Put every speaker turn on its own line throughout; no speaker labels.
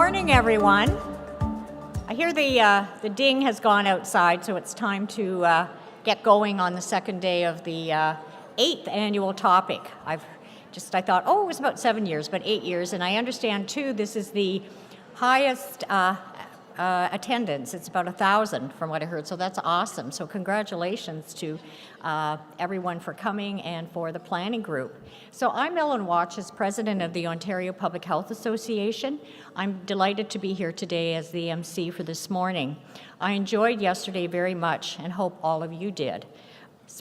morning, everyone. I hear the ding has gone outside, so it's time to get going on the second day of the 8th annual topic. I thought, oh, it was about 7 years, but 8 years, and I understand too this is the highest attendance. It's about 1,000 from what I heard, so that's awesome. So congratulations to everyone for coming and for the planning group. So I'm Ellen Watch, as president of the Ontario Public Health Association. I'm delighted to be here today as the MC for this morning. I enjoyed yesterday very much and hope all of you did.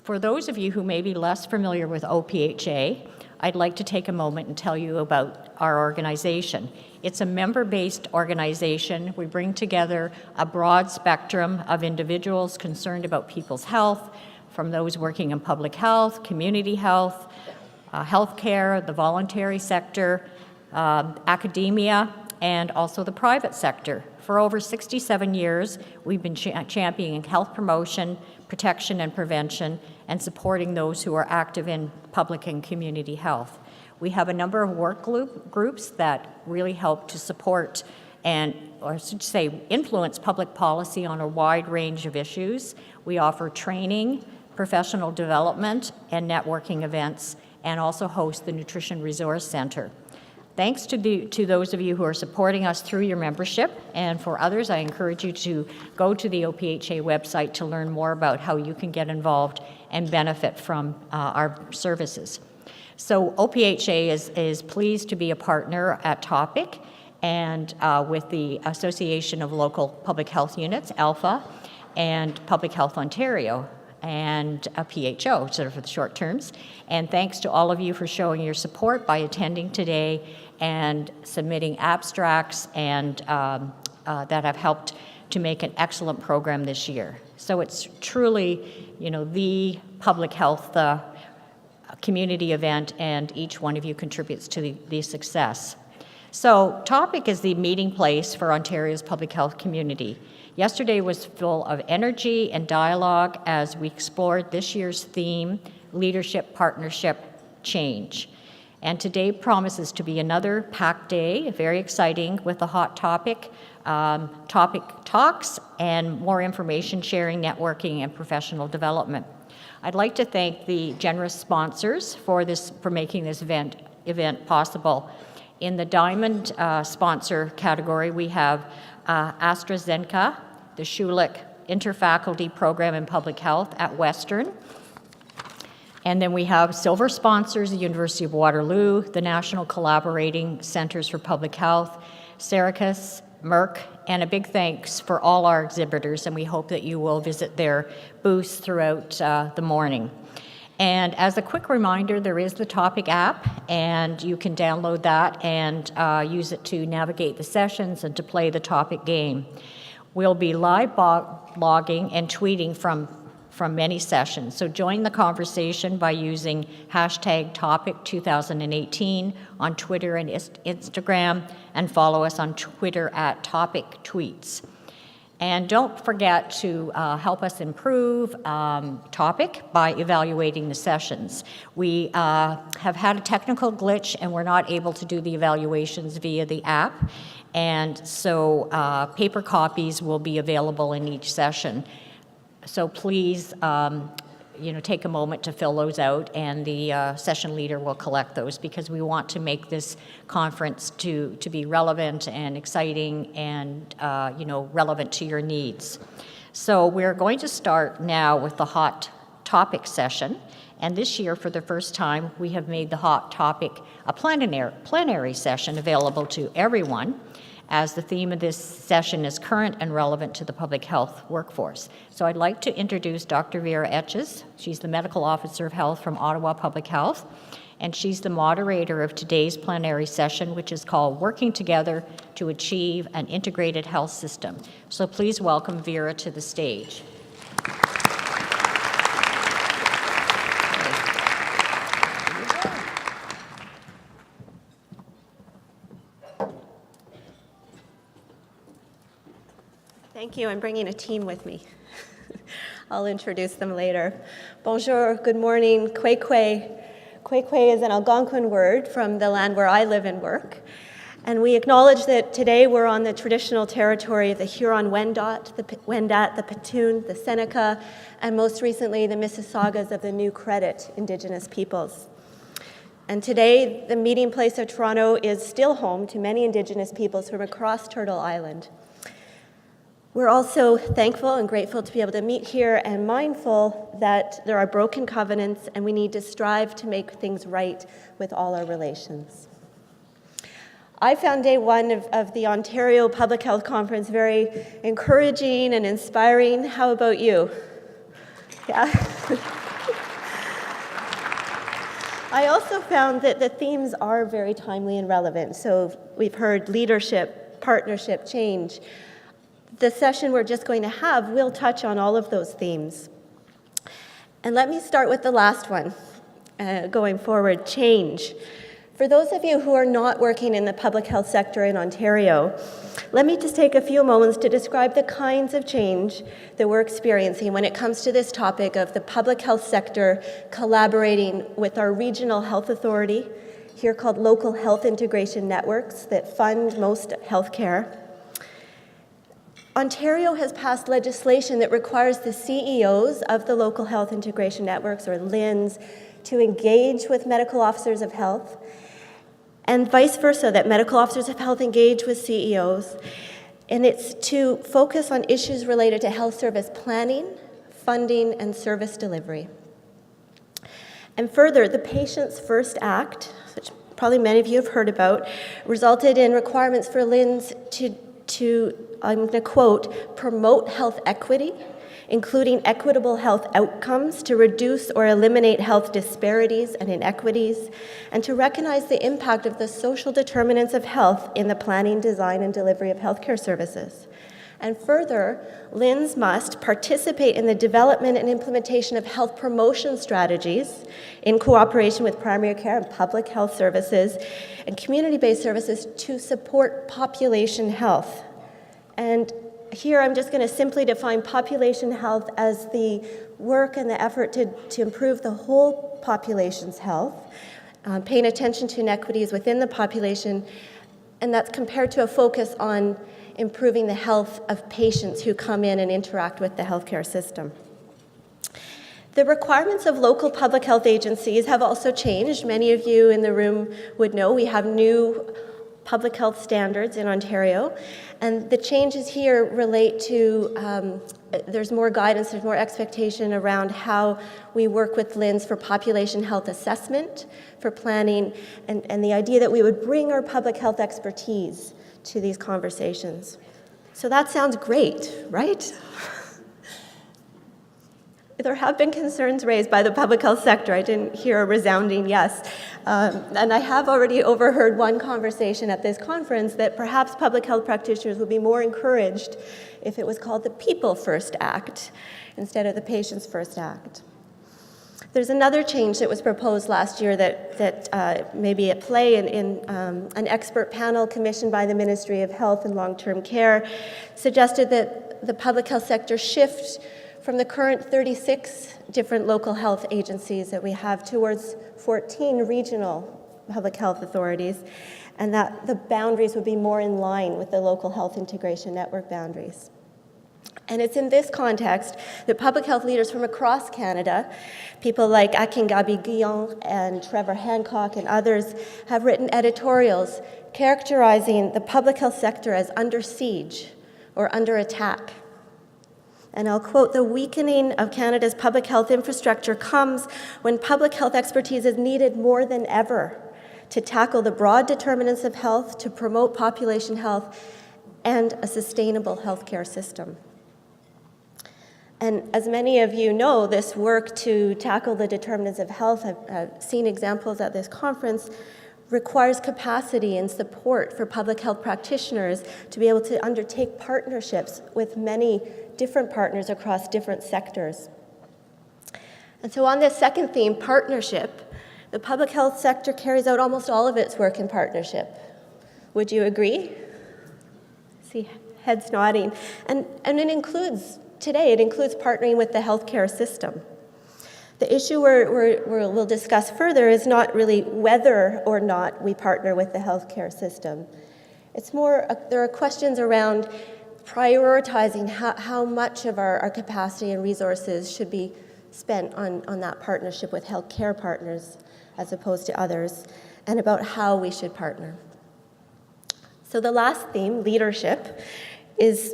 For those of you who may be less familiar with OPHA, I'd like to take a moment and tell you about our organization. It's a member-based organization. We bring together a broad spectrum of individuals concerned about people's health, from those working in public health, community health, healthcare, the voluntary sector, academia, and also the private sector. For over 67 years, we've been championing health promotion, protection and prevention, and supporting those who are active in public and community health. We have a number of work groups that really help to support or I should say influence public policy on a wide range of issues. We offer training, professional development, and networking events, and also host the Nutrition Resource Center. Thanks to those of you who are supporting us through your membership, and for others, I encourage you to go to the OPHA website to learn more about how you can get involved and benefit from our services. So OPHA is pleased to be a partner at TOPIC and with the Association of Local Public Health Units, ALPHA, and Public Health Ontario, and a PHO, sort of for the short terms. And thanks to all of you for showing your support by attending today and submitting abstracts and that have helped to make an excellent program this year. So it's truly, the public health community event, and each one of you contributes to the success. So TOPIC is the meeting place for Ontario's public health community. Yesterday was full of energy and dialogue as we explored this year's theme, Leadership, Partnership, Change. And today promises to be another packed day, very exciting, with a hot topic talks, and more information sharing, networking, and professional development. I'd like to thank the generous sponsors for making this event possible. In the Diamond sponsor category, we have AstraZeneca, the PHU-LHIN Interfaculty Program in Public Health at Western. And then we have silver sponsors, the University of Waterloo, the National Collaborating Centers for Public Health, Syracuse, Merck, and a big thanks for all our exhibitors, and we hope that you will visit their booths throughout the morning. And as a quick reminder, there is the TOPIC app, and you can download that and use it to navigate the sessions and to play the TOPIC game. We'll be live blogging and tweeting from many sessions, so join the conversation by using hashtag TOPIC2018 on Twitter and Instagram, and follow us on Twitter at TOPIC Tweets. And don't forget to help us improve TOPIC by evaluating the sessions. We have had a technical glitch and we're not able to do the evaluations via the app. And so paper copies will be available in each session. So please, take a moment to fill those out, and the session leader will collect those, because we want to make this conference to be relevant and exciting and, relevant to your needs. So we're going to start now with the hot topic session. And this year, for the first time, we have made the hot topic a plenary session available to everyone, as the theme of this session is current and relevant to the public health workforce. So I'd like to introduce Dr. Vera Etches. She's the Medical Officer of Health from Ottawa Public Health, and she's the moderator of today's plenary session, which is called Working Together to Achieve an Integrated Health System. So please welcome Vera to the stage.
Thank you. I'm bringing a team with me. I'll introduce them later. Bonjour, good morning, Kwekwe. Kwekwe is an Algonquin word from the land where I live and work. And we acknowledge that today we're on the traditional territory of the Huron-Wendat, the Petun, the Seneca, and most recently the Mississaugas of the New Credit Indigenous peoples. And today, the meeting place of Toronto is still home to many Indigenous peoples from across Turtle Island. We're also thankful and grateful to be able to meet here and mindful that there are broken covenants and we need to strive to make things right with all our relations. I found day one of the Ontario Public Health Conference very encouraging and inspiring. How about you? Yeah. I also found that the themes are very timely and relevant. So we've heard leadership, partnership, change. The session we're just going to have will touch on all of those themes. And let me start with the last one, going forward, change. For those of you who are not working in the public health sector in Ontario, let me just take a few moments to describe the kinds of change that we're experiencing when it comes to this topic of the public health sector collaborating with our regional health authority, here called local health integration networks that fund most healthcare. Ontario has passed legislation that requires the CEOs of the local health integration networks, or LHINs, to engage with medical officers of health, and vice versa, that medical officers of health engage with CEOs. And it's to focus on issues related to health service planning, funding, and service delivery. And further, the Patients First Act, which probably many of you have heard about, resulted in requirements for LHINs to I'm going to quote, promote health equity, including equitable health outcomes to reduce or eliminate health disparities and inequities, and to recognize the impact of the social determinants of health in the planning, design, and delivery of healthcare services. And further, LHINs must participate in the development and implementation of health promotion strategies in cooperation with primary care and public health services and community-based services to support population health. And here I'm just going to simply define population health as the work and the effort to improve the whole population's health, paying attention to inequities within the population, and that's compared to a focus on improving the health of patients who come in and interact with the healthcare system. The requirements of local public health agencies have also changed. Many of you in the room would know we have new public health standards in Ontario, and the changes here relate to there's more guidance, there's more expectation around how we work with LHINs for population health assessment, for planning, and the idea that we would bring our public health expertise to these conversations. So that sounds great, right? There have been concerns raised by the public health sector. I didn't hear a resounding yes. And I have already overheard one conversation at this conference that perhaps public health practitioners would be more encouraged if it was called the People First Act instead of the Patients First Act. There's another change that was proposed last year that may be at play in an expert panel commissioned by the Ministry of Health and Long-Term Care suggested that the public health sector shift from the current 36 different local health agencies that we have towards 14 regional public health authorities, and that the boundaries would be more in line with the local health integration network boundaries. And it's in this context that public health leaders from across Canada, people like Akingabi Guillon and Trevor Hancock and others, have written editorials characterizing the public health sector as under siege or under attack. And I'll quote, "The weakening of Canada's public health infrastructure comes when public health expertise is needed more than ever to tackle the broad determinants of health, to promote population health, and a sustainable healthcare system." And as many of you know, this work to tackle the determinants of health, I've seen examples at this conference, requires capacity and support for public health practitioners to be able to undertake partnerships with many different partners across different sectors. And so on this second theme, partnership, the public health sector carries out almost all of its work in partnership. Would you agree? See heads nodding. And it includes partnering with the healthcare system. The issue we'll discuss further is not really whether or not we partner with the healthcare system. It's more, there are questions around prioritizing how much of our capacity and resources should be spent on that partnership with healthcare partners as opposed to others, and about how we should partner. So the last theme, leadership, is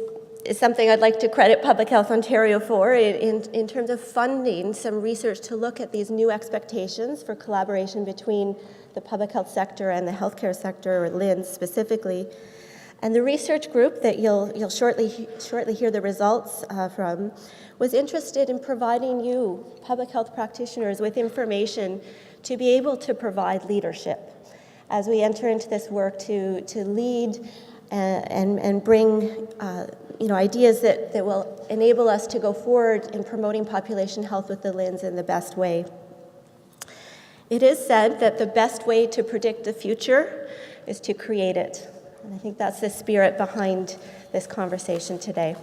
something I'd like to credit Public Health Ontario for in terms of funding some research to look at these new expectations for collaboration between the public health sector and the healthcare sector, or LHINs specifically. And the research group that you'll shortly hear the results from was interested in providing you, public health practitioners, with information to be able to provide leadership as we enter into this work to lead and bring ideas that will enable us to go forward in promoting population health with the LHINs in the best way. It is said that the best way to predict the future is to create it. And I think that's the spirit behind this conversation today.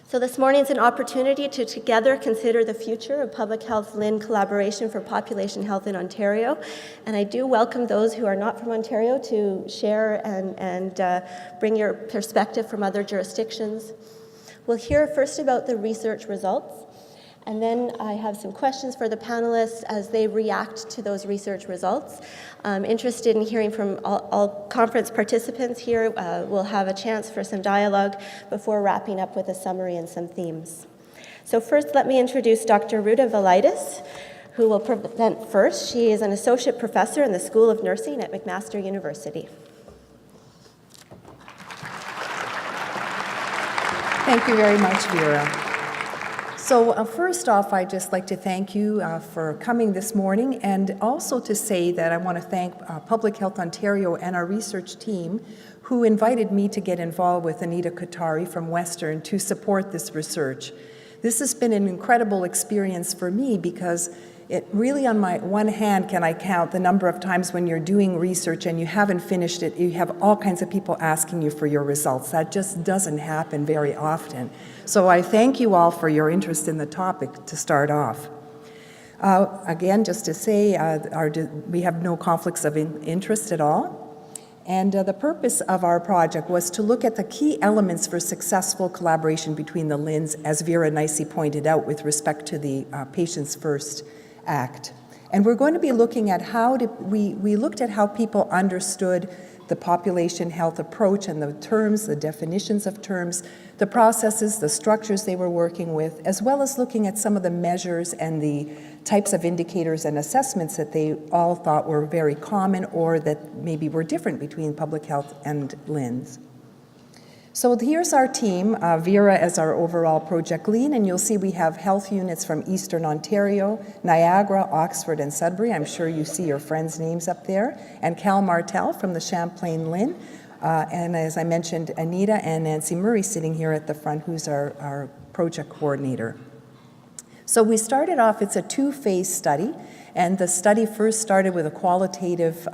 So this morning is an opportunity to together consider the future of public health LHIN collaboration for population health in Ontario. And I do welcome those who are not from Ontario to share and bring your perspective from other jurisdictions. We'll hear first about the research results, and then I have some questions for the panelists as they react to those research results. I'm interested in hearing from all conference participants here. We'll have a chance for some dialogue before wrapping up with a summary and some themes. So first, let me introduce Dr. Ruta Velitis, who will present first. She is an associate professor in the School of Nursing at McMaster University.
Thank you very much, Vera. So first off, I'd just like to thank you for coming this morning, and also to say that I want to thank Public Health Ontario and our research team who invited me to get involved with Anita Kothari from Western to support this research. This has been an incredible experience for me because it really, on my one hand, can I count the number of times when you're doing research and you haven't finished it, you have all kinds of people asking you for your results. That just doesn't happen very often. So I thank you all for your interest in the topic to start off. Again, just to say, we have no conflicts of interest at all. And the purpose of our project was to look at the key elements for successful collaboration between the LHINs, as Vera nicely pointed out, with respect to the Patients First Act. And we're going to be looking at we looked at how people understood the population health approach and the terms, the definitions of terms, the processes, the structures they were working with, as well as looking at some of the measures and the types of indicators and assessments that they all thought were very common or that maybe were different between public health and LHINs. So here's our team, Vera as our overall project lead, and you'll see we have health units from Eastern Ontario, Niagara, Oxford, and Sudbury. I'm sure you see your friends' names up there. And Cal Martel from the Champlain LHIN. And as I mentioned, Anita and Nancy Murray sitting here at the front, who's our project coordinator. So we started off, it's a two-phase study, and the study first started with a qualitative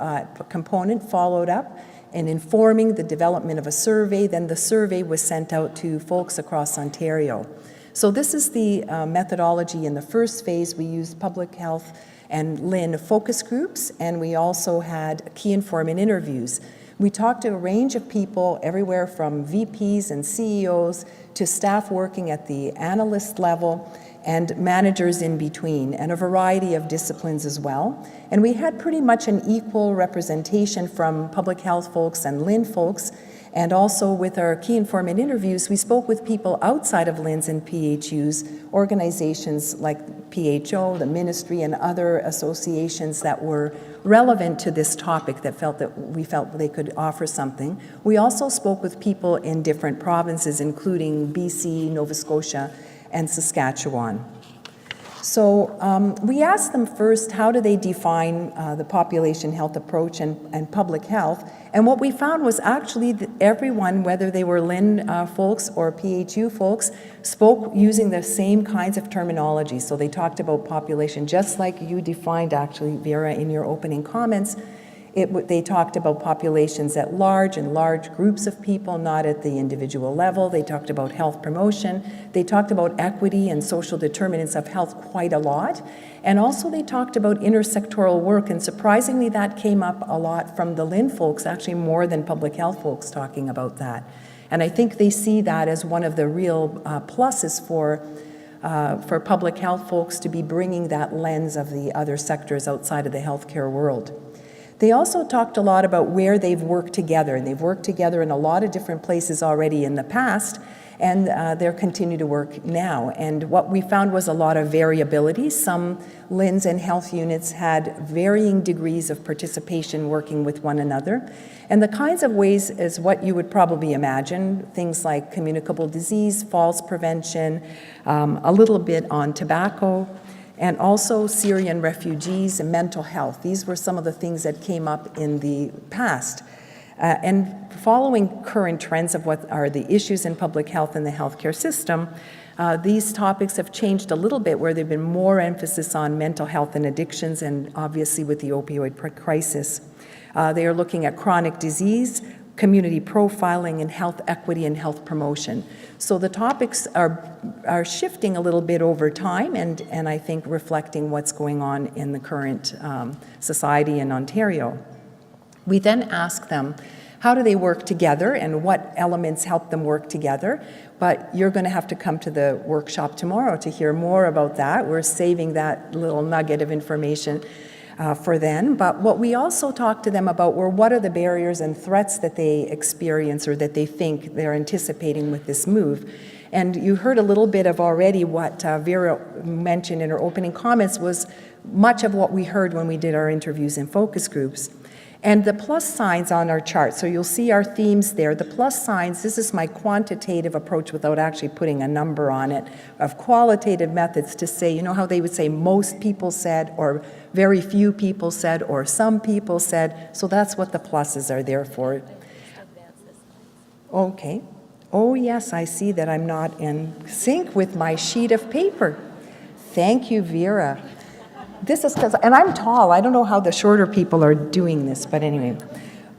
component, followed up and informing the development of a survey. Then the survey was sent out to folks across Ontario. So this is the methodology. In the first phase, we used public health and LHIN focus groups, and we also had key informant interviews. We talked to a range of people, everywhere from VPs and CEOs to staff working at the analyst level, and managers in between, and a variety of disciplines as well. And we had pretty much an equal representation from public health folks and LHIN folks, and also with our key informant interviews, we spoke with people outside of LHINs and PHUs, organizations like PHO, the ministry, and other associations that were relevant to this topic that we felt they could offer something. We also spoke with people in different provinces, including BC, Nova Scotia, and Saskatchewan. So we asked them first, how do they define the population health approach and public health? And what we found was actually that everyone, whether they were LHIN folks or PHU folks, spoke using the same kinds of terminology. So they talked about population, just like you defined actually, Vera, in your opening comments. They talked about populations at large and large groups of people, not at the individual level. They talked about health promotion. They talked about equity and social determinants of health quite a lot. And also they talked about intersectoral work, and surprisingly that came up a lot from the LHIN folks, actually more than public health folks talking about that. And I think they see that as one of the real pluses for public health folks to be bringing that lens of the other sectors outside of the healthcare world. They also talked a lot about where they've worked together, and they've worked together in a lot of different places already in the past, and they're continue to work now. And what we found was a lot of variability. Some LHINs and health units had varying degrees of participation working with one another. And the kinds of ways is what you would probably imagine, things like communicable disease, falls prevention, a little bit on tobacco, and also Syrian refugees and mental health. These were some of the things that came up in the past. And following current trends of what are the issues in public health in the healthcare system, these topics have changed a little bit, where there've been more emphasis on mental health and addictions, and obviously with the opioid crisis. They are looking at chronic disease, community profiling, and health equity and health promotion. So the topics are shifting a little bit over time, and I think reflecting what's going on in the current society in Ontario. We then ask them, how do they work together and what elements help them work together? But you're going to have to come to the workshop tomorrow to hear more about that. We're saving that little nugget of information for then. But what we also talked to them about were what are the barriers and threats that they experience or that they think they're anticipating with this move. And you heard a little bit of already what Vera mentioned in her opening comments was much of what we heard when we did our interviews in focus groups. And the plus signs on our chart, so you'll see our themes there. The plus signs, this is my quantitative approach without actually putting a number on it, of qualitative methods to say, you know how they would say most people said, or very few people said, or some people said. So that's what the pluses are there for. Okay. Oh yes, I see that I'm not in sync with my sheet of paper. Thank you, Vera. This is because, and I'm tall, I don't know how the shorter people are doing this, but anyway.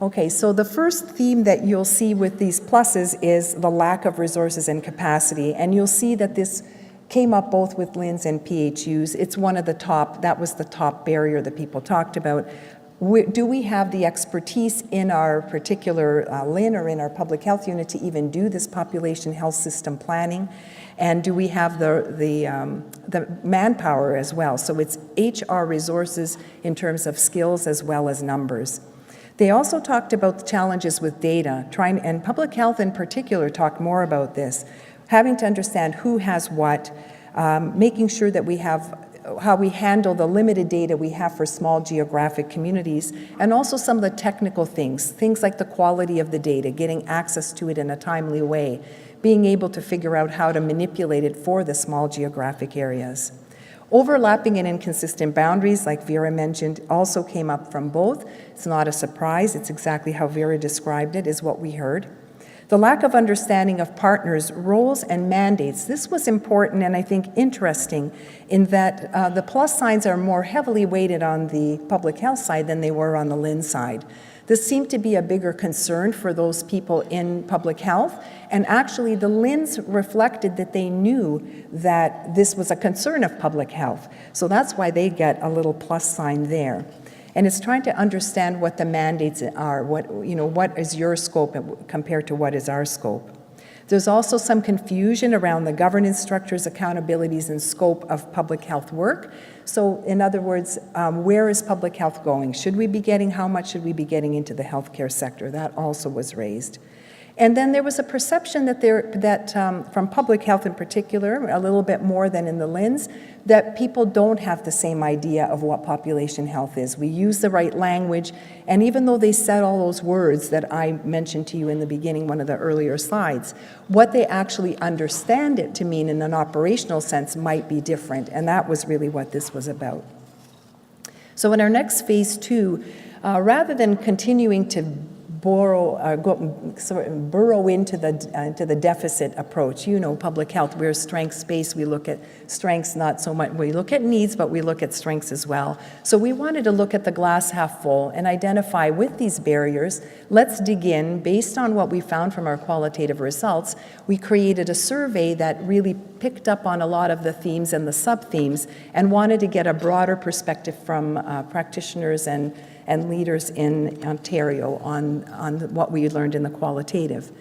Okay, so the first theme that you'll see with these pluses is the lack of resources and capacity, and you'll see that this came up both with LHINs and PHUs. It's one of the top, that was the top barrier that people talked about. Do we have the expertise in our particular LHIN or in our public health unit to even do this population health system planning? And do we have the manpower as well? So it's HR resources in terms of skills as well as numbers. They also talked about the challenges with data, and public health in particular talked more about this, having to understand who has what, making sure that we have how we handle the limited data we have for small geographic communities, and also some of the technical things like the quality of the data, getting access to it in a timely way, being able to figure out how to manipulate it for the small geographic areas. Overlapping and inconsistent boundaries, like Vera mentioned, also came up from both. It's not a surprise, it's exactly how Vera described it, is what we heard. The lack of understanding of partners' roles and mandates. This was important and I think interesting in that the plus signs are more heavily weighted on the public health side than they were on the LHIN side. This seemed to be a bigger concern for those people in public health, and actually the LHINs reflected that they knew that this was a concern of public health. So that's why they get a little plus sign there. And it's trying to understand what the mandates are, what is your scope compared to what is our scope. There's also some confusion around the governance structures, accountabilities, and scope of public health work. So in other words, where is public health going? How much should we be getting into the healthcare sector? That also was raised. And then there was a perception that from public health in particular, a little bit more than in the LHINs, that people don't have the same idea of what population health is. We use the right language, and even though they said all those words that I mentioned to you in the beginning, one of the earlier slides, what they actually understand it to mean in an operational sense might be different, and that was really what this was about. So in our next phase 2, rather than continuing to burrow into the deficit approach. You know, public health, we're strengths-based. We look at strengths, not so much. We look at needs, but we look at strengths as well. So we wanted to look at the glass half full and identify with these barriers. Let's dig in. Based on what we found from our qualitative results, we created a survey that really picked up on a lot of the themes and the sub-themes and wanted to get a broader perspective from practitioners and leaders in Ontario on what we learned in the qualitative.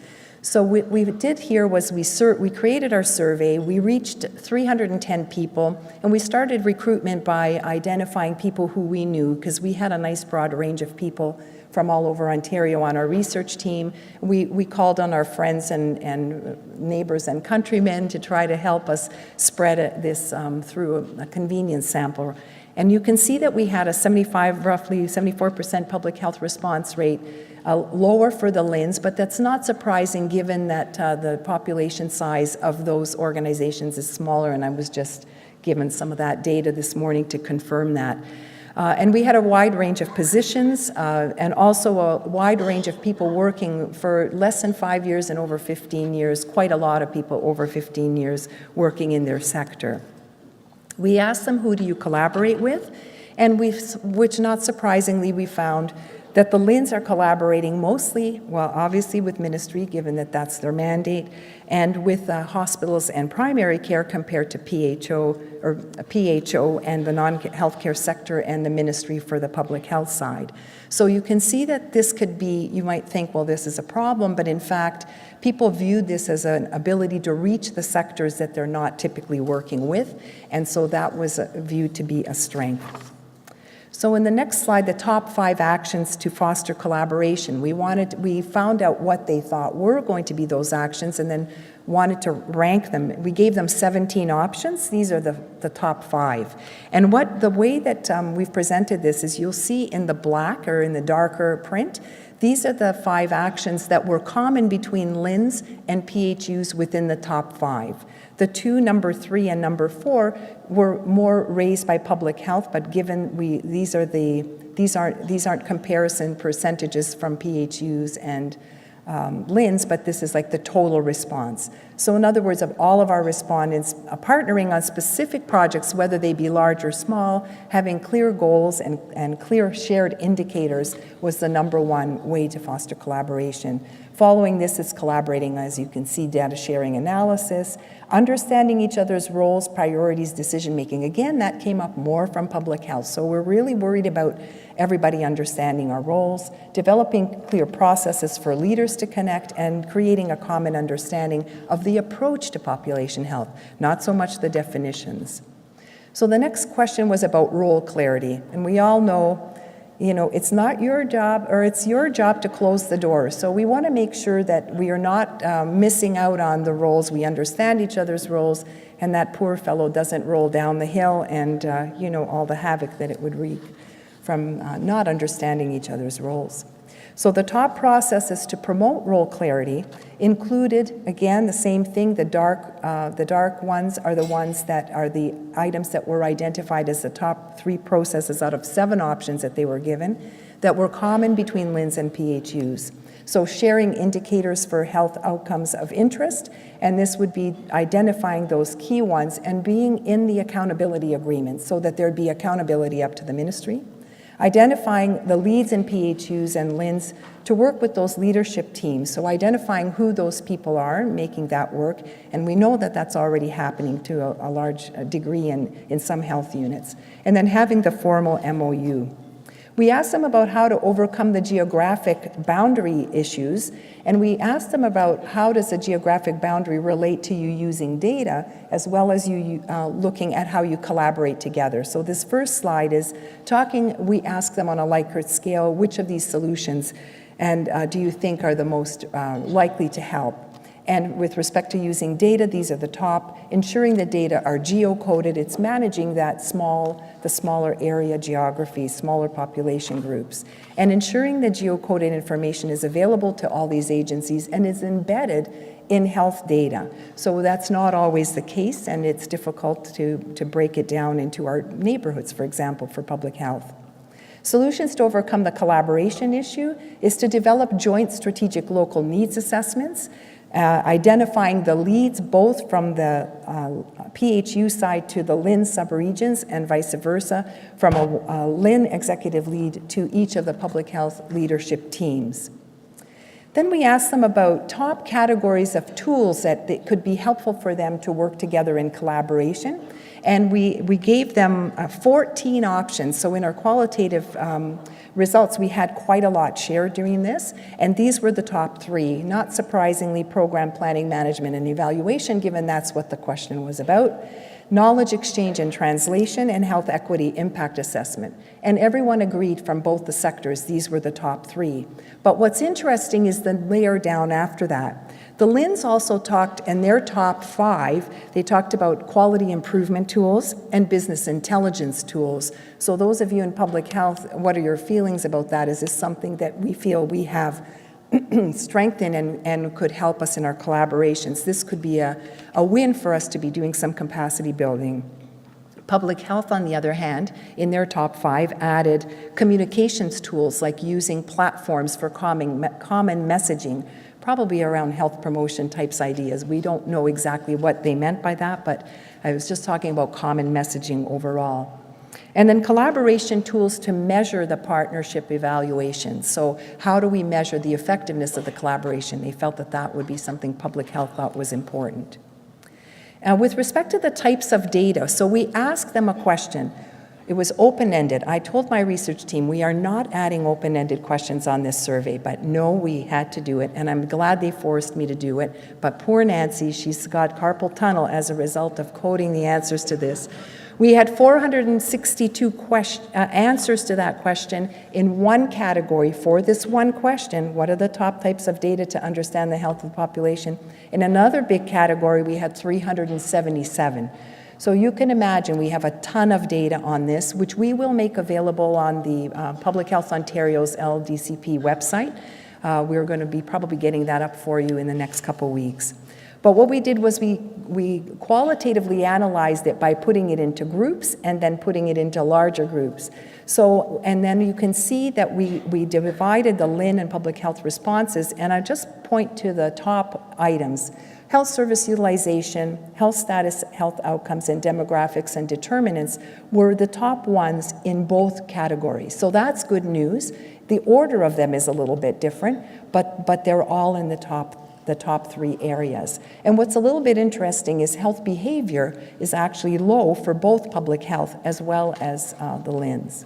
So what we did here was we created our survey, we reached 310 people, and we started recruitment by identifying people who we knew, because we had a nice broad range of people from all over Ontario on our research team. We called on our friends and neighbors and countrymen to try to help us spread this through a convenience sample. And you can see that we had a roughly 74% public health response rate, lower for the LHINs, but that's not surprising given that the population size of those organizations is smaller, and I was just given some of that data this morning to confirm that. And we had a wide range of positions and also a wide range of people working for less than 5 years and over 15 years, quite a lot of people over 15 years working in their sector. We asked them, who do you collaborate with? And which not surprisingly, we found that the LHINs are collaborating mostly, well, obviously with ministry, given that that's their mandate, and with hospitals and primary care compared to PHO and the non-healthcare sector and the ministry for the public health side. So you can see that this could be, you might think, well, this is a problem, but in fact, people viewed this as an ability to reach the sectors that they're not typically working with, and so that was viewed to be a strength. So in the next slide, the top 5 actions to foster collaboration. We found out what they thought were going to be those actions and then wanted to rank them. We gave them 17 options. These are the top 5. And the way that we've presented this is you'll see in the black or in the darker print, these are the 5 actions that were common between LHINs and PHUs within the top 5. The 2, number 3 and number 4, were more raised by public health, but given these aren't comparison percentages from PHUs and LHINs, but this is like the total response. So in other words, of all of our respondents partnering on specific projects, whether they be large or small, having clear goals and clear shared indicators was the number 1 way to foster collaboration. Following this is collaborating, as you can see, data sharing analysis, understanding each other's roles, priorities, decision-making. Again, that came up more from public health. So we're really worried about everybody understanding our roles, developing clear processes for leaders to connect, and creating a common understanding of the approach to population health, not so much the definitions. So the next question was about role clarity. And we all know, it's not your job, or it's your job to close the door. So we want to make sure that we are not missing out on the roles. We understand each other's roles, and that poor fellow doesn't roll down the hill and, all the havoc that it would wreak from not understanding each other's roles. So the top processes to promote role clarity included, again, the same thing. The dark ones are the ones that are the items that were identified as the top 3 processes out of 7 options that they were given that were common between LHINs and PHUs. So sharing indicators for health outcomes of interest, and this would be identifying those key ones and being in the accountability agreement so that there'd be accountability up to the ministry. Identifying the leads in PHUs and LHINs to work with those leadership teams, so identifying who those people are and making that work, and we know that that's already happening to a large degree in some health units, and then having the formal MOU. We asked them about how to overcome the geographic boundary issues, and we asked them about how does a geographic boundary relate to you using data, as well as you looking at how you collaborate together. So this first slide is we asked them on a Likert scale, which of these solutions and do you think are the most likely to help? And with respect to using data, these are the top. Ensuring the data are geocoded, it's managing the smaller area geography, smaller population groups. And ensuring the geocoded information is available to all these agencies and is embedded in health data. So that's not always the case, and it's difficult to break it down into our neighborhoods, for example, for public health. Solutions to overcome the collaboration issue is to develop joint strategic local needs assessments, identifying the leads both from the PHU side to the LHIN subregions and vice versa, from a LHIN executive lead to each of the public health leadership teams. Then we asked them about top categories of tools that could be helpful for them to work together in collaboration. And we gave them 14 options. So in our qualitative results, we had quite a lot shared during this. And these were the top 3. Not surprisingly, program planning, management, and evaluation, given that's what the question was about. Knowledge exchange and translation, and health equity impact assessment. And everyone agreed from both the sectors these were the top 3. But what's interesting is the layer down after that. The LHINs also talked, in their top 5, they talked about quality improvement tools and business intelligence tools. So those of you in public health, what are your feelings about that? Is this something that we feel we have strengthened and could help us in our collaborations? This could be a win for us to be doing some capacity building. Public health, on the other hand, in their top 5, added communications tools like using platforms for common messaging, probably around health promotion types ideas. We don't know exactly what they meant by that, but I was just talking about common messaging overall. And then collaboration tools to measure the partnership evaluation. So how do we measure the effectiveness of the collaboration? They felt that that would be something public health thought was important. With respect to the types of data, so we asked them a question. It was open-ended. I told my research team we are not adding open-ended questions on this survey, but no, we had to do it, and I'm glad they forced me to do it. But poor Nancy, she's got carpal tunnel as a result of coding the answers to this. We had 462 answers to that question in one category for this one question: what are the top types of data to understand the health of the population? In another big category, we had 377. So you can imagine we have a ton of data on this, which we will make available on the Public Health Ontario's LDCP website. We're going to be probably getting that up for you in the next couple weeks. But what we did was we qualitatively analyzed it by putting it into groups and then putting it into larger groups. So, and then you can see that we divided the LHIN and public health responses, and I just point to the top items. Health service utilization, health status, health outcomes, and demographics and determinants were the top ones in both categories. So that's good news. The order of them is a little bit different, but they're all in the top 3 areas. And what's a little bit interesting is health behavior is actually low for both public health as well as the LHINs.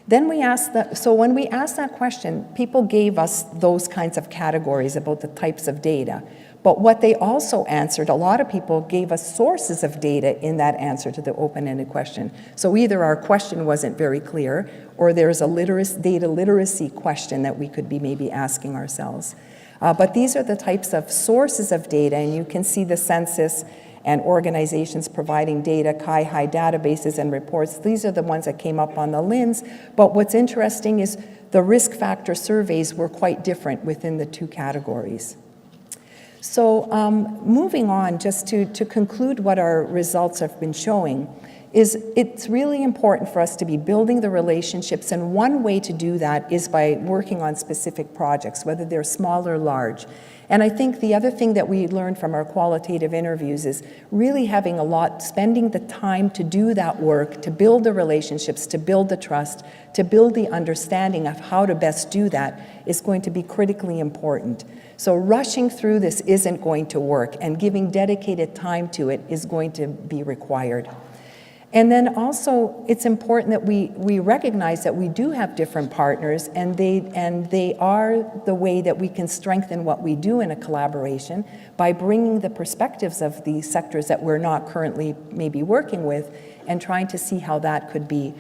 Then we asked that, so when we asked that question, people gave us those kinds of categories about the types of data. But what they also answered, a lot of people gave us sources of data in that answer to the open-ended question. So either our question wasn't very clear, or there's a data literacy question that we could be maybe asking ourselves. But these are the types of sources of data, and you can see the census and organizations providing data, CHI databases and reports. These are the ones that came up on the LHINs. But what's interesting is the risk factor surveys were quite different within the 2 categories. So moving on, just to conclude what our results have been showing, is it's really important for us to be building the relationships, and one way to do that is by working on specific projects, whether they're small or large. And I think the other thing that we learned from our qualitative interviews is really spending the time to do that work, to build the relationships, to build the trust, to build the understanding of how to best do that is going to be critically important. So rushing through this isn't going to work, and giving dedicated time to it is going to be required. And then also, it's important that we recognize that we do have different partners, and they are the way that we can strengthen what we do in a collaboration by bringing the perspectives of the sectors that we're not currently maybe working with, and trying to see how that could be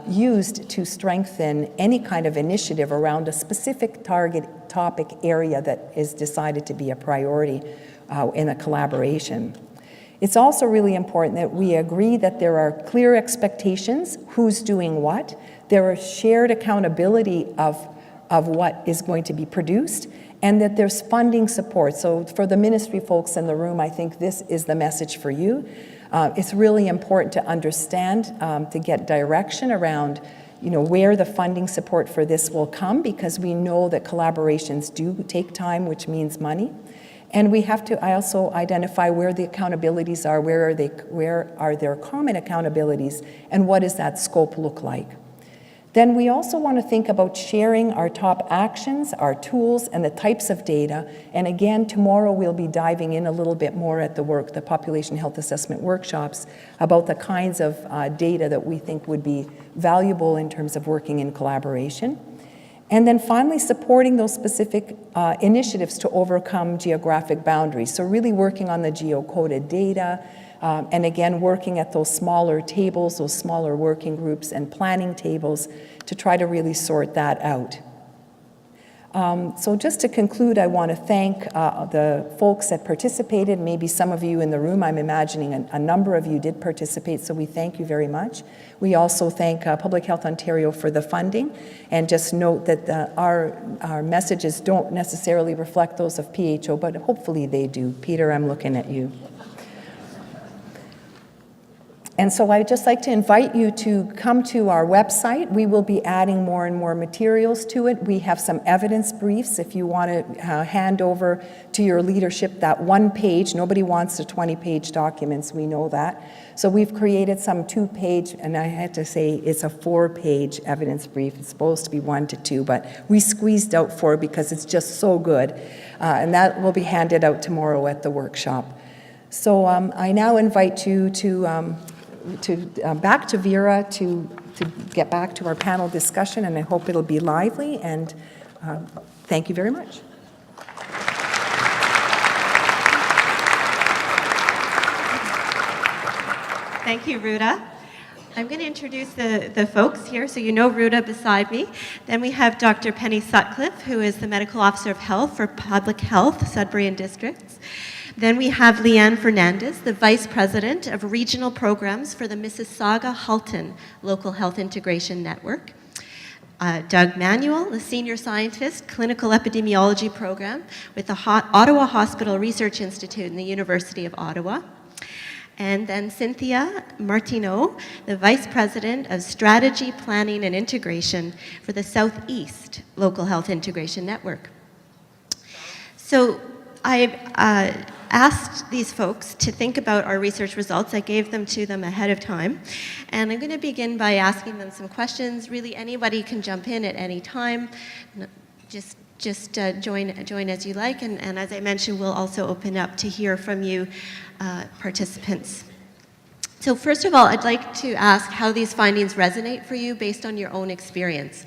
used to strengthen any kind of initiative around a specific topic area that is decided to be a priority in a collaboration. It's also really important that we agree that there are clear expectations, who's doing what, there are shared accountability of what is going to be produced, and that there's funding support. So for the ministry folks in the room, I think this is the message for you. It's really important to understand, to get direction around where the funding support for this will come, because we know that collaborations do take time, which means money. And we have to also identify where the accountabilities are, where are there common accountabilities, and what does that scope look like. Then we also want to think about sharing our top actions, our tools, and the types of data. And again, tomorrow we'll be diving in a little bit more at the population health assessment workshops, about the kinds of data that we think would be valuable in terms of working in collaboration. And then finally, supporting those specific initiatives to overcome geographic boundaries. So really working on the geocoded data, and again, working at those smaller tables, those smaller working groups and planning tables to try to really sort that out. So just to conclude, I want to thank the folks that participated. Maybe some of you in the room, I'm imagining a number of you did participate, so we thank you very much. We also thank Public Health Ontario for the funding, and just note that our messages don't necessarily reflect those of PHO, but hopefully they do. Peter, I'm looking at you. And so I'd just like to invite you to come to our website. We will be adding more and more materials to it. We have some evidence briefs if you want to hand over to your leadership that one page. Nobody wants the 20-page documents, we know that. So we've created some 2-page, and I had to say it's a 4-page evidence brief. It's supposed to be 1 to 2, but we squeezed out 4 because it's just so good. And that will be handed out tomorrow at the workshop. So I now invite you back to Vera to get back to our panel discussion, and I hope it'll be lively, and thank you very much.
Thank you, Ruta. I'm going to introduce the folks here. So you know Ruta beside me. Then we have Dr. Penny Sutcliffe, who is the Medical Officer of Health for Public Health, Sudbury and Districts. Then we have Leanne Fernandez, the Vice President of Regional Programs for the Mississauga-Halton Local Health Integration Network. Doug Manuel, the Senior Scientist, Clinical Epidemiology Program with the Ottawa Hospital Research Institute in the University of Ottawa. And then Cynthia Martineau, the Vice President of Strategy, Planning and Integration for the Southeast Local Health Integration Network. So I've asked these folks to think about our research results. I gave them to them ahead of time. And I'm going to begin by asking them some questions. Really, anybody can jump in at any time. Just join as you like. And as I mentioned, we'll also open up to hear from you participants. So first of all, I'd like to ask how these findings resonate for you based on your own experience.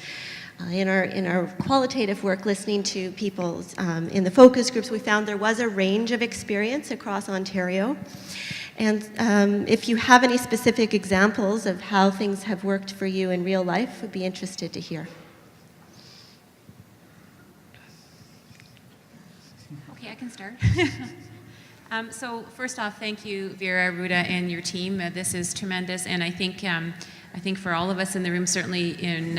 In our qualitative work, listening to people in the focus groups, we found there was a range of experience across Ontario. And if you have any specific examples of how things have worked for you in real life, we'd be interested to hear.
Okay, I can start. So first off, thank you, Vera, Ruta, and your team. This is tremendous, and I think for all of us in the room, certainly in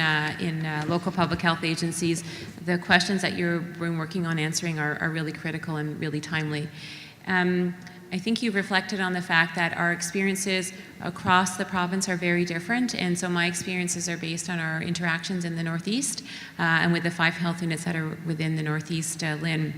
local public health agencies, the questions that you're working on answering are really critical and really timely. I think you've reflected on the fact that our experiences across the province are very different, and so my experiences are based on our interactions in the Northeast and with the 5 health units that are within the Northeast LHIN.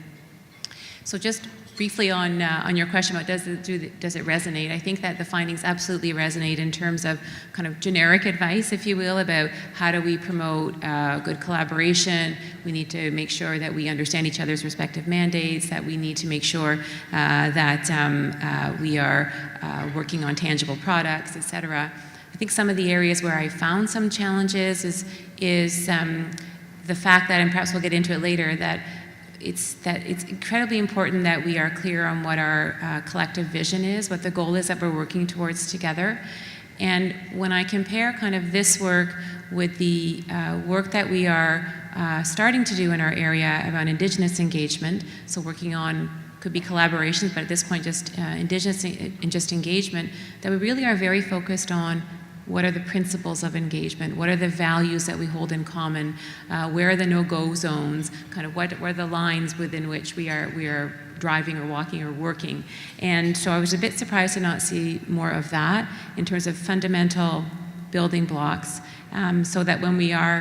So just briefly on your question about does it resonate, I think that the findings absolutely resonate in terms of kind of generic advice, if you will, about how do we promote good collaboration. We need to make sure that we understand each other's respective mandates, that we need to make sure that we are working on tangible products, etc. I think some of the areas where I found some challenges is the fact that, and perhaps we'll get into it later, that it's incredibly important that we are clear on what our collective vision is, what the goal is that we're working towards together. And when I compare kind of this work with the work that we are starting to do in our area about Indigenous engagement, so working on could be collaborations, but at this point just Indigenous and just engagement, that we really are very focused on what are the principles of engagement? What are the values that we hold in common? Where are the no-go zones? Kind of what are the lines within which we are driving or walking or working. And so I was a bit surprised to not see more of that in terms of fundamental building blocks, so that when we are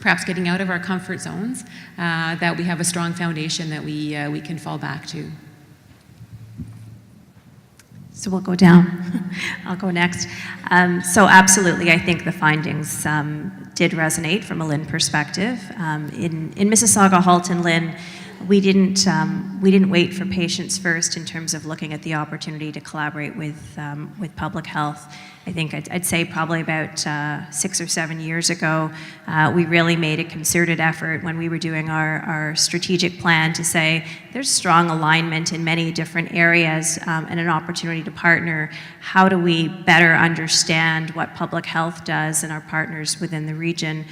perhaps getting out of our comfort zones, that we have a strong foundation that we can fall back to.
So we'll go down. I'll go next. So absolutely, I think the findings did resonate from a LHIN perspective. In Mississauga, Halton, LHIN, we didn't wait for patients first in terms of looking at the opportunity to collaborate with public health. I think I'd say probably about 6 or 7 years ago, we really made a concerted effort when we were doing our strategic plan to say there's strong alignment in many different areas and an opportunity to partner. How do we better understand what public health does and our partners within the region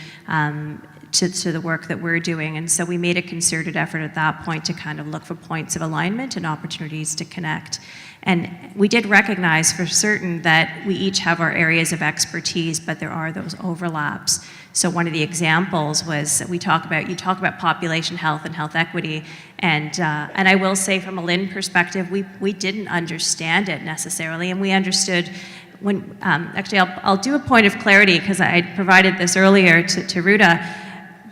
to the work that we're doing? And so we made a concerted effort at that point to kind of look for points of alignment and opportunities to connect. And we did recognize for certain that we each have our areas of expertise, but there are those overlaps. So one of the examples was you talk about population health and health equity, and I will say from a LHIN perspective, we didn't understand it necessarily, and we understood when, actually I'll do a point of clarity because I provided this earlier to Ruta.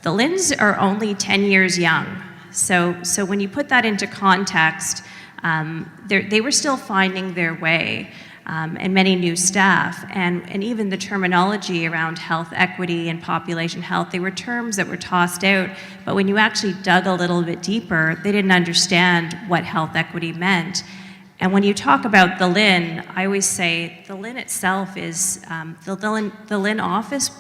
The LHINs are only 10 years young. So when you put that into context, they were still finding their way, and many new staff, and even the terminology around health equity and population health, they were terms that were tossed out, but when you actually dug a little bit deeper, they didn't understand what health equity meant. And when you talk about the LHIN, I always say the LHIN itself is, the LHIN office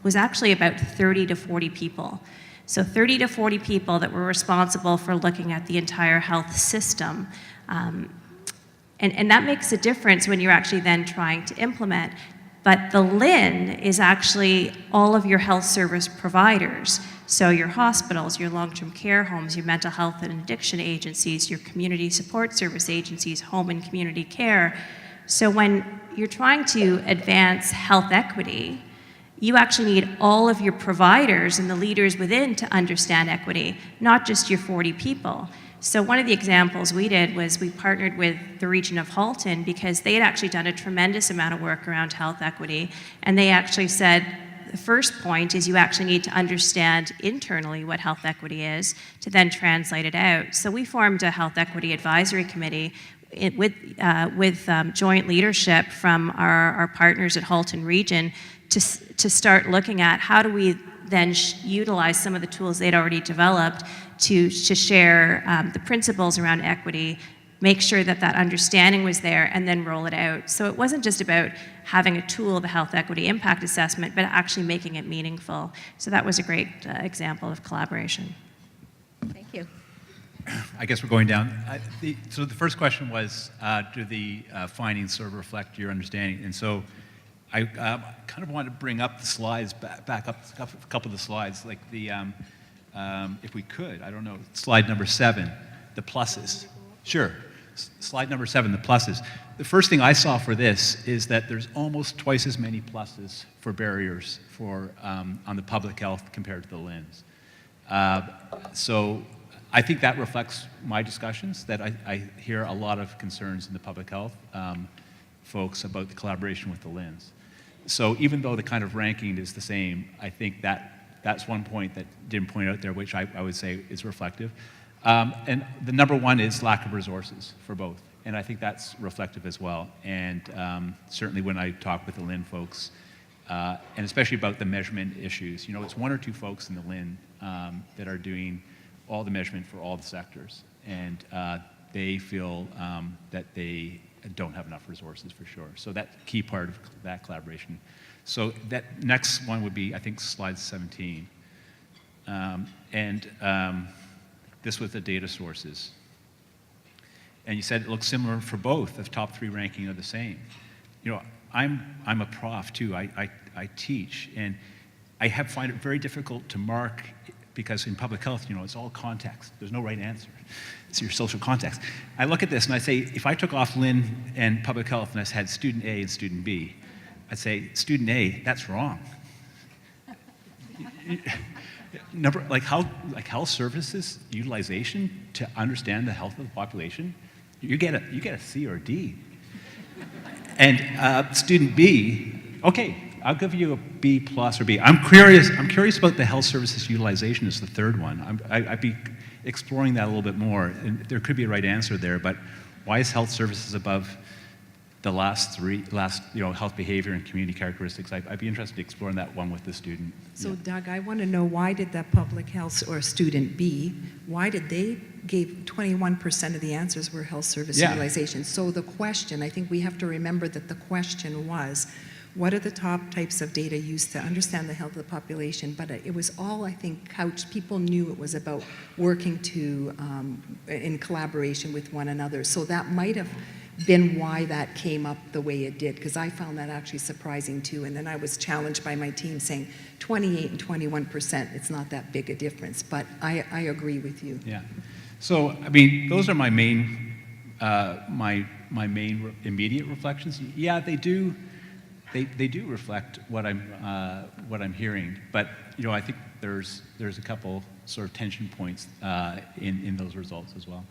was actually about 30 to 40 people. So 30 to 40 people that were responsible for looking at the entire health system. And that makes a difference when you're actually then trying to implement. But the LHIN is actually all of your health service providers. So your hospitals, your long-term care homes, your mental health and addiction agencies, your community support service agencies, home and community care. So when you're trying to advance health equity, you actually need all of your providers and the leaders within to understand equity, not just your 40 people. So one of the examples we did was we partnered with the region of Halton because they had actually done a tremendous amount of work around health equity, and they actually said the first point is you actually need to understand internally what health equity is to then translate it out. So we formed a health equity advisory committee with joint leadership from our partners at Halton Region to start looking at how do we then utilize some of the tools they'd already developed to share the principles around equity, make sure that understanding was there, and then roll it out. So it wasn't just about having a tool, the health equity impact assessment, but actually making it meaningful. So that was a great example of collaboration.
Thank you.
I guess we're going down. So the first question was, do the findings sort of reflect your understanding? And so I kind of want to bring up the slides, back up a couple of the slides, like the, if we could, I don't know, slide number 7, the pluses. Sure. Slide number 7, the pluses. The first thing I saw for this is that there's almost twice as many pluses for barriers on the public health compared to the LHINs. So I think that reflects my discussions, that I hear a lot of concerns in the public health folks about the collaboration with the LHINs. So even though the kind of ranking is the same, I think that's one point that didn't point out there, which I would say is reflective. And the number one is lack of resources for both. And I think that's reflective as well. And certainly when I talk with the LHIN folks, and especially about the measurement issues, you know, it's 1 or 2 folks in the LHIN that are doing all the measurement for all the sectors. And they feel that they don't have enough resources for sure. So that's a key part of that collaboration. So that next one would be, I think, slide 17. This with the data sources. And you said it looks similar for both. The top 3 ranking are the same. You know, I'm a prof too. I teach, and I find it very difficult to mark, because in public health, you know, it's all context. There's no right answer. It's your social context. I look at this and I say, if I took off LHIN and public health and I had student A and student B, I'd say, student A, that's wrong. like health services utilization to understand the health of the population, you get a C or a D. And student B, okay, I'll give you a B plus or B. I'm curious about the health services utilization is the third one. I'd be exploring that a little bit more, and there could be a right answer there, but why is health services above the last health behavior and community characteristics? I'd be interested in exploring that one with the student.
So
Yeah.
Doug, I want to know, why did that public health or student B, why did they gave 21% of the answers were health service
Yeah.
utilization? So the question, I think we have to remember that the question was, what are the top types of data used to understand the health of the population? But it was all, I think, couched. People knew it was about working in collaboration with one another. So that might have been why that came up the way it did, because I found that actually surprising too. And then I was challenged by my team saying 28 and 21%, it's not that big a difference. But I agree with you.
Yeah. So, I mean, those are my main, my main immediate reflections. Yeah, they do reflect what I'm hearing. But I think there's a couple sort of tension points in those results as well.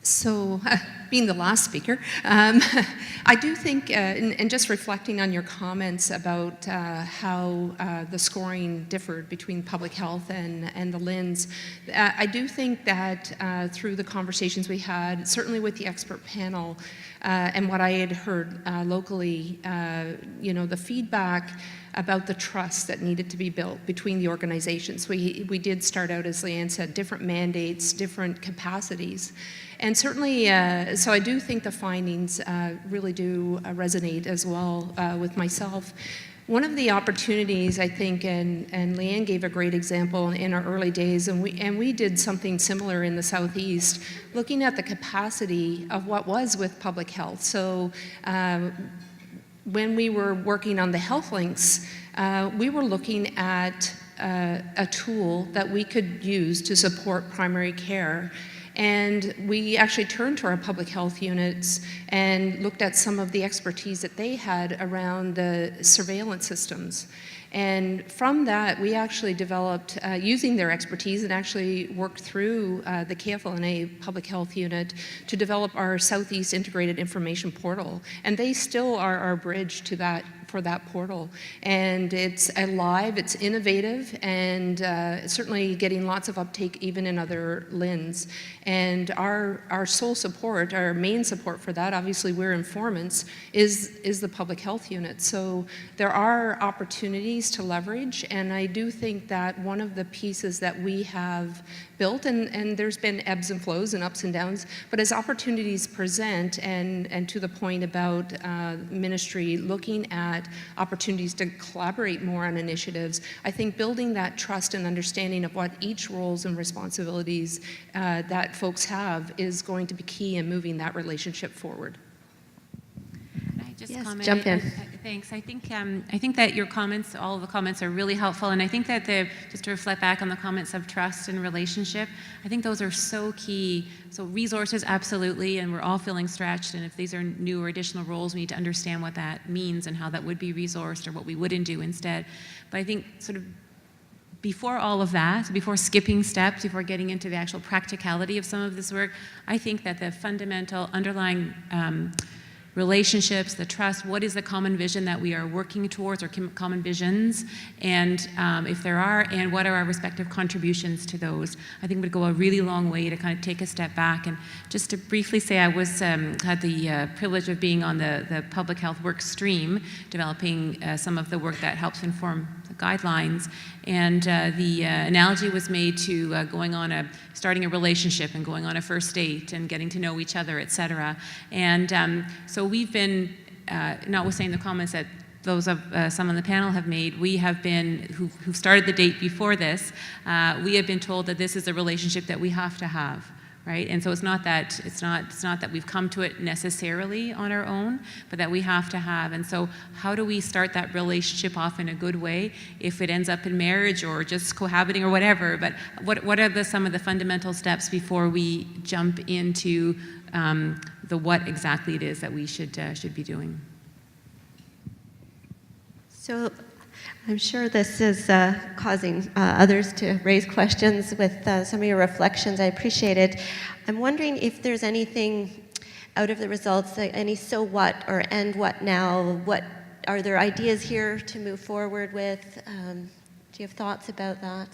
So, being the last speaker, I do think, and just reflecting on your comments about how the scoring differed between public health and the LHINs, I do think that through the conversations we had, certainly with the expert panel, and what I had heard locally, the feedback about the trust that needed to be built between the organizations. We did start out, as Leanne said, different mandates, different capacities. And certainly, so I do think the findings really do resonate as well with myself. One of the opportunities, I think, and Leanne gave a great example in our early days, and we did something similar in the Southeast, looking at the capacity of what was with public health. So when we were working on the health links, we were looking at a tool that we could use to support primary care. And we actually turned to our public health units and looked at some of the expertise that they had around the surveillance systems. And from that, we actually developed, using their expertise, and actually worked through the KFLNA Public Health Unit to develop our Southeast Integrated Information Portal. And they still are our bridge to that, for that portal. And it's alive, it's innovative, and certainly getting lots of uptake even in other LHINs. And our sole support, our main support for that, obviously we're informants, is the public health unit. So there are opportunities to leverage, and I do think that one of the pieces that we have built, and there's been ebbs and flows and ups and downs, but as opportunities present, and to the point about ministry looking at opportunities to collaborate more on initiatives, I think building that trust and understanding of what each roles and responsibilities that folks have is going to be key in moving that relationship forward.
Can I just
Yes,
comment?
jump in.
Thanks. I think that your comments, all of the comments, are really helpful, and I think that just to reflect back on the comments of trust and relationship, I think those are so key. So resources, absolutely, and we're all feeling stretched, and if these are new or additional roles, we need to understand what that means and how that would be resourced or what we wouldn't do instead. But I think sort of before all of that, before skipping steps, before getting into the actual practicality of some of this work, I think that the fundamental underlying relationships, the trust, what is the common vision that we are working towards, or common visions, and if there are, and what are our respective contributions to those, I think would go a really long way to kind of take a step back. And just to briefly say, I was had the privilege of being on the public health work stream, developing some of the work that helps inform the guidelines, and the analogy was made to starting a relationship and going on a first date and getting to know each other, et cetera. And so we've been, notwithstanding the comments that those of some on the panel have made, we have been, who've started the date before this, we have been told that this is a relationship that we have to have. Right? And so it's not that we've come to it necessarily on our own, but that we have to have. And so how do we start that relationship off in a good way if it ends up in marriage or just cohabiting or whatever? But what are some of the fundamental steps before we jump into the what exactly it is that we should be doing?
So I'm sure this is causing others to raise questions with some of your reflections. I appreciate it. I'm wondering if there's anything out of the results, any so what or and what now? What are there ideas here to move forward with? Do you have thoughts about that?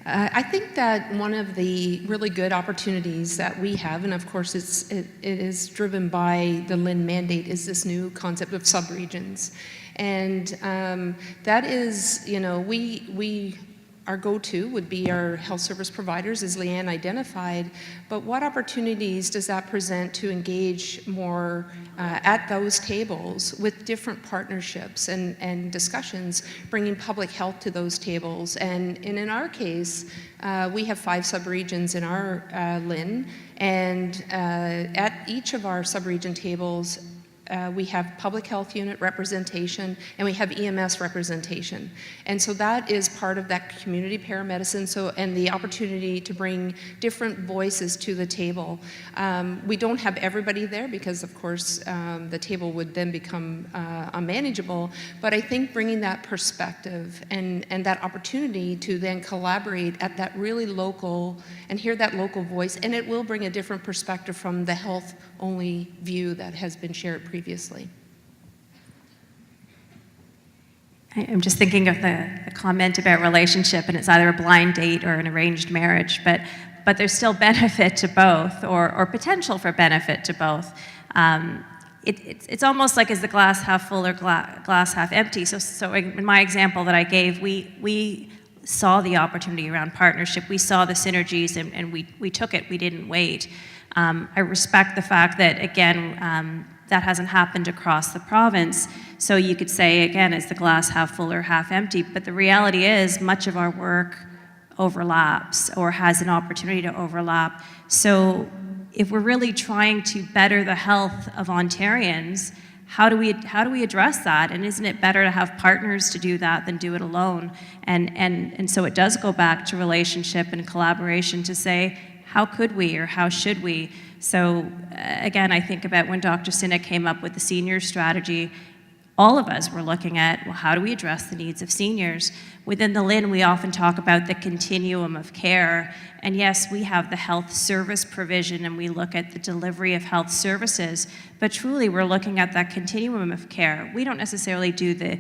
I think that one of the really good opportunities that we have, and of course it is driven by the LHIN mandate, is this new concept of subregions. And that is, you know, our go-to would be our health service providers, as Leanne identified, but what opportunities does that present to engage more at those tables with different partnerships and discussions, bringing public health to those tables? And in our case, we have 5 subregions in our LHIN, and at each of our subregion tables, we have public health unit representation and we have EMS representation. And so that is part of that community paramedicine, and the opportunity to bring different voices to the table. We don't have everybody there because of course the table would then become unmanageable, but I think bringing that perspective and that opportunity to then collaborate at that really local and hear that local voice, and it will bring a different perspective from the health-only view that has been shared previously.
I'm just thinking of the comment about relationship, and it's either a blind date or an arranged marriage, but there's still benefit to both, or potential for benefit to both. It's almost like, is the glass half full or glass half empty? So in my example that I gave, we saw the opportunity around partnership, we saw the synergies, and we took it, we didn't wait. I respect the fact that, again, that hasn't happened across the province. So you could say, again, is the glass half full or half empty? But the reality is much of our work overlaps or has an opportunity to overlap. So if we're really trying to better the health of Ontarians, how do we address that? And isn't it better to have partners to do that than do it alone? And so it does go back to relationship and collaboration to say, how could we or how should we? So again, I think about when Dr. Sinha came up with the senior strategy, all of us were looking at, well, how do we address the needs of seniors? Within the LHIN, we often talk about the continuum of care. And yes, we have the health service provision and we look at the delivery of health services, but truly we're looking at that continuum of care. We don't necessarily do the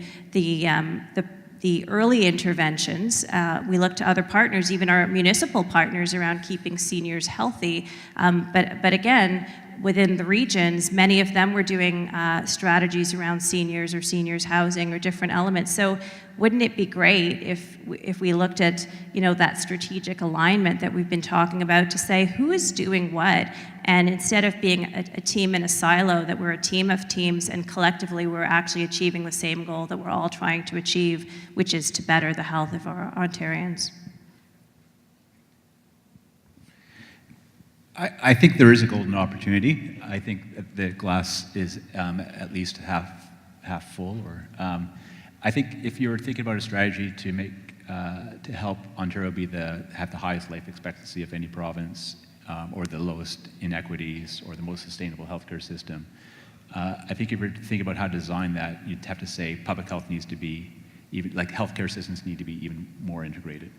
early interventions. We look to other partners, even our municipal partners, around keeping seniors healthy. But again, within the regions, many of them were doing strategies around seniors or seniors housing or different elements. So wouldn't it be great if we looked at, you know, that strategic alignment that we've been talking about to say who is doing what, and instead of being a team in a silo, that we're a team of teams and collectively we're actually achieving the same goal that we're all trying to achieve, which is to better the health of our Ontarians.
I think there is a golden opportunity. I think that the glass is at least half full. Or I think if you're thinking about a strategy to make to help Ontario have the highest life expectancy of any province, or the lowest inequities, or the most sustainable healthcare system, I think if you were to think about how to design that, you'd have to say public health needs to be even, like healthcare systems need to be even more integrated.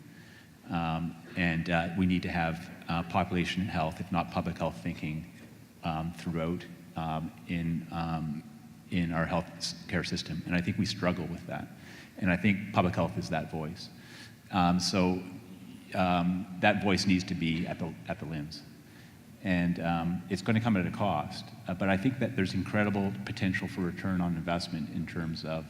And we need to have population health, if not public health thinking, throughout in our health care system. And I think we struggle with that. And I think public health is that voice. So that voice needs to be at the LHINs. And it's going to come at a cost. But I think that there's incredible potential for return on investment in terms of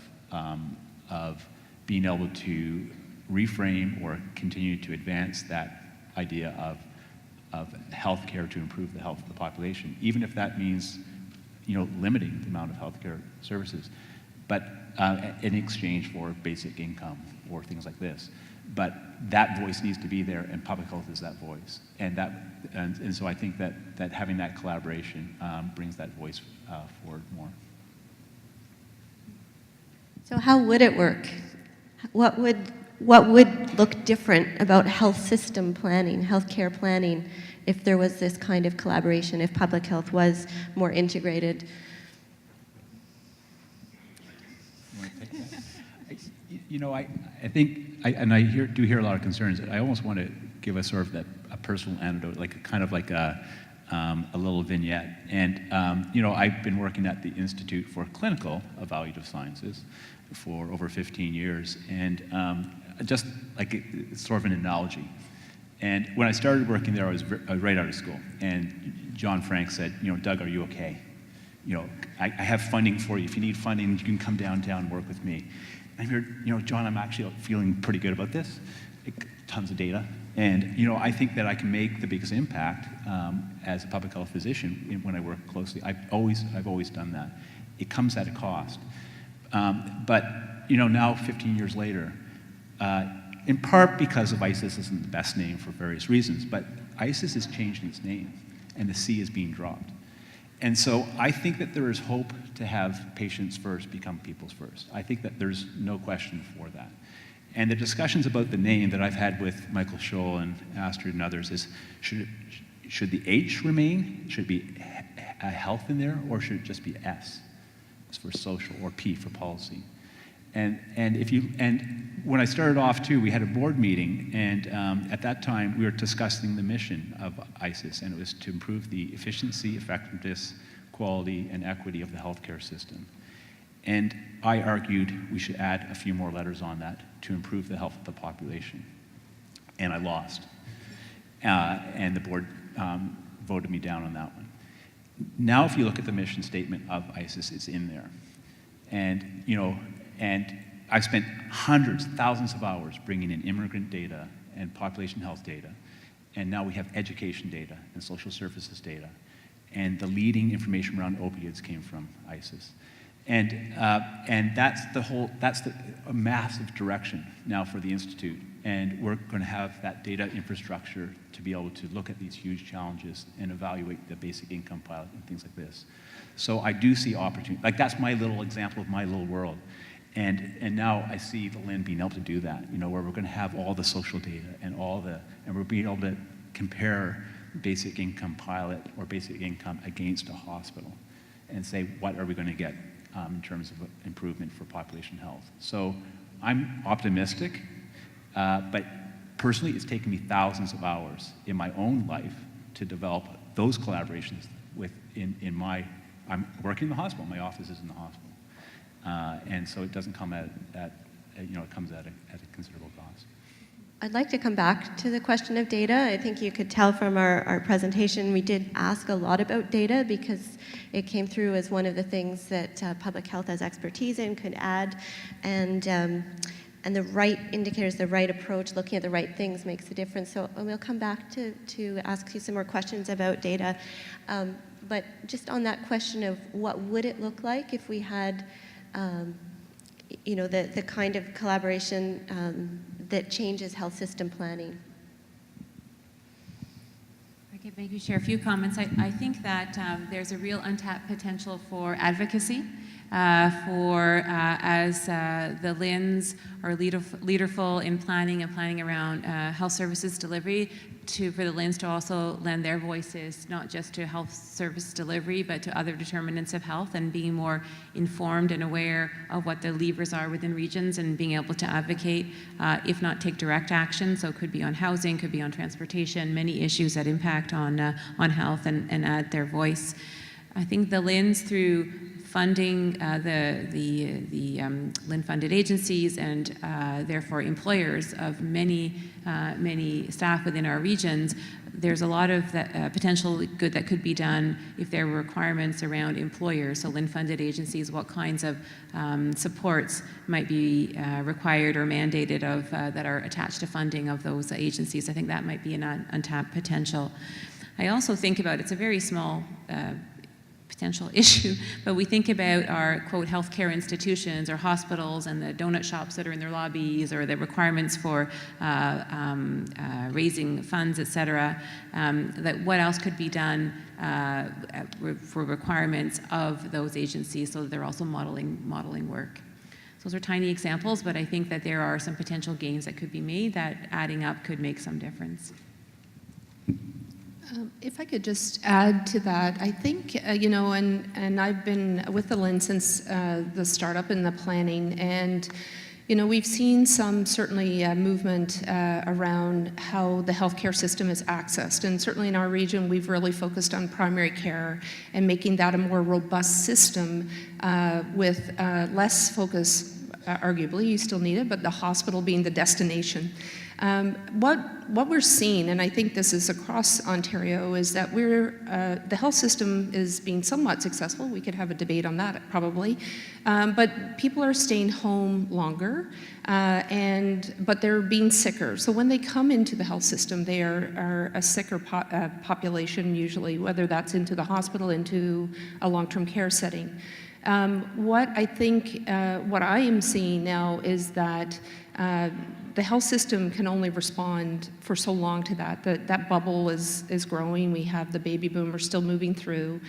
being able to reframe or continue to advance that idea of healthcare to improve the health of the population, even if that means, you know, limiting the amount of healthcare services, but in exchange for basic income or things like this. But that voice needs to be there, and public health is that voice, and so I think that having that collaboration brings that voice forward more.
So how would it work? What would look different about health system planning, healthcare planning, if there was this kind of collaboration, if public health was more integrated?
I think, and I do hear a lot of concerns. I almost want to give a sort of a personal anecdote, like kind of like a little vignette. And I've been working at the Institute for Clinical Evaluative Sciences for over 15 years, and just like it's sort of an analogy. And when I started working there, I was right out of school, and John Frank said, Doug, are you okay? I have funding for you. If you need funding, you can come downtown and work with me. And I'm here, John, I'm actually feeling pretty good about this. Tons of data. And, I think that I can make the biggest impact as a public health physician when I work closely. I've always done that. It comes at a cost. But, now 15 years later, in part because of ISIS isn't the best name for various reasons, but ISIS is changing its name, and the C is being dropped. And so I think that there is hope to have patients first become people's first. I think that there's no question for that. And the discussions about the name that I've had with Michael Scholl and Astrid and others is, should the H remain? Should it be a health in there, or should it just be S for social, or P for policy? And when I started off too, we had a board meeting, and at that time we were discussing the mission of ISIS, and it was to improve the efficiency, effectiveness, quality, and equity of the healthcare system. And I argued we should add a few more letters on that to improve the health of the population. And I lost. And the board voted me down on that one. Now if you look at the mission statement of ISIS, it's in there. And, and I've spent hundreds, thousands of hours bringing in immigrant data and population health data. And now we have education data and social services data. And the leading information around opioids came from ISIS. And that's a massive direction now for the Institute. And we're going to have that data infrastructure to be able to look at these huge challenges and evaluate the basic income pilot and things like this. So I do see opportunity. Like, that's my little example of my little world. And now I see the LHIN being able to do that, where we're going to have all the social data and we're being able to compare basic income pilot or basic income against a hospital and say, what are we going to get in terms of improvement for population health? So I'm optimistic, but personally it's taken me thousands of hours in my own life to develop those collaborations I'm working in the hospital, my office is in the hospital. And so it doesn't come it comes at a considerable cost.
I'd like to come back to the question of data. I think you could tell from our presentation, we did ask a lot about data because it came through as one of the things that public health has expertise in, could add, and the right indicators, the right approach, looking at the right things makes a difference. So we'll come back to ask you some more questions about data. But just on that question of what would it look like if we had the kind of collaboration that changes health system planning.
I could maybe share a few comments. I think that there's a real untapped potential for advocacy, as the LHINs are leaderful in planning around health services delivery, for the LHINs to also lend their voices, not just to health service delivery, but to other determinants of health, and being more informed and aware of what the levers are within regions, and being able to advocate, if not take direct action. So it could be on housing, could be on transportation, many issues that impact on health, and add their voice. I think the LHINs, through funding the LHIN-funded agencies and therefore employers of many staff within our regions, there's a lot of potential good that could be done if there were requirements around employers. So LHIN-funded agencies, what kinds of supports might be required or mandated that are attached to funding of those agencies. I think that might be an untapped potential. I also think about, it's a very small potential issue, but we think about our, quote, healthcare institutions or hospitals and the donut shops that are in their lobbies, or the requirements for raising funds, et cetera, that what else could be done for requirements of those agencies so that they're also modeling work. So those are tiny examples, but I think that there are some potential gains that could be made that adding up could make some difference.
If I could just add to that, I think, and I've been with the LHIN since the startup and the planning, and we've seen some certainly movement around how the healthcare system is accessed, and certainly in our region, we've really focused on primary care and making that a more robust system with less focus. Arguably, you still need it, but the hospital being the destination. What we're seeing, and I think this is across Ontario, is that the health system is being somewhat successful. We could have a debate on that probably, but people are staying home longer, but they're being sicker. So when they come into the health system, they are a sicker population usually, whether that's into the hospital, into a long-term care setting. What I am seeing now is that the health system can only respond for so long to that. That bubble is growing. We have the baby boomers still moving through.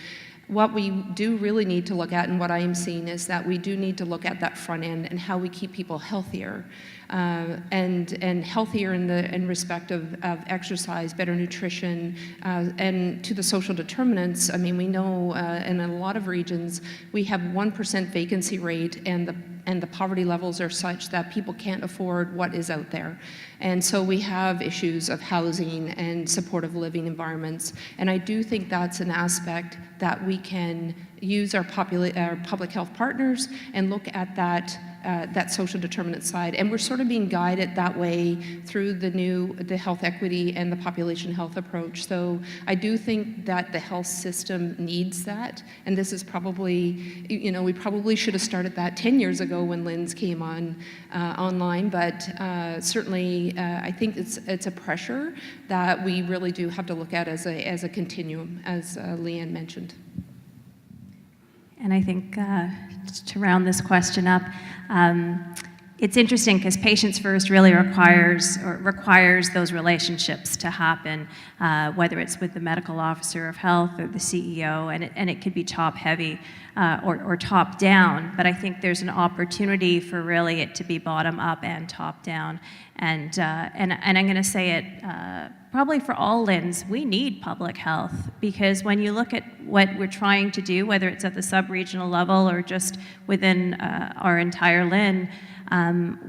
What we do really need to look at, and what I am seeing, is that we do need to look at that front end and how we keep people healthier, and healthier in respect of exercise, better nutrition, and to the social determinants. I mean, we know in a lot of regions we have 1% vacancy rate, and the poverty levels are such that people can't afford what is out there. And so we have issues of housing and supportive living environments. And I do think that's an aspect that we can use our public health partners and look at that social determinant side. And we're sort of being guided that way through the health equity and the population health approach. So I do think that the health system needs that. And this is probably, we probably should have started that 10 years ago when LHINs came online. But certainly I think it's a pressure that we really do have to look at as a continuum, as Leanne mentioned.
And I think just to round this question up, it's interesting because Patients First really requires those relationships to happen, whether it's with the medical officer of health or the CEO, and it could be top heavy or top down. But I think there's an opportunity for really it to be bottom up and top down. And I'm going to say it probably for all LHINs, we need public health, because when you look at what we're trying to do, whether it's at the sub-regional level or just within our entire LHIN,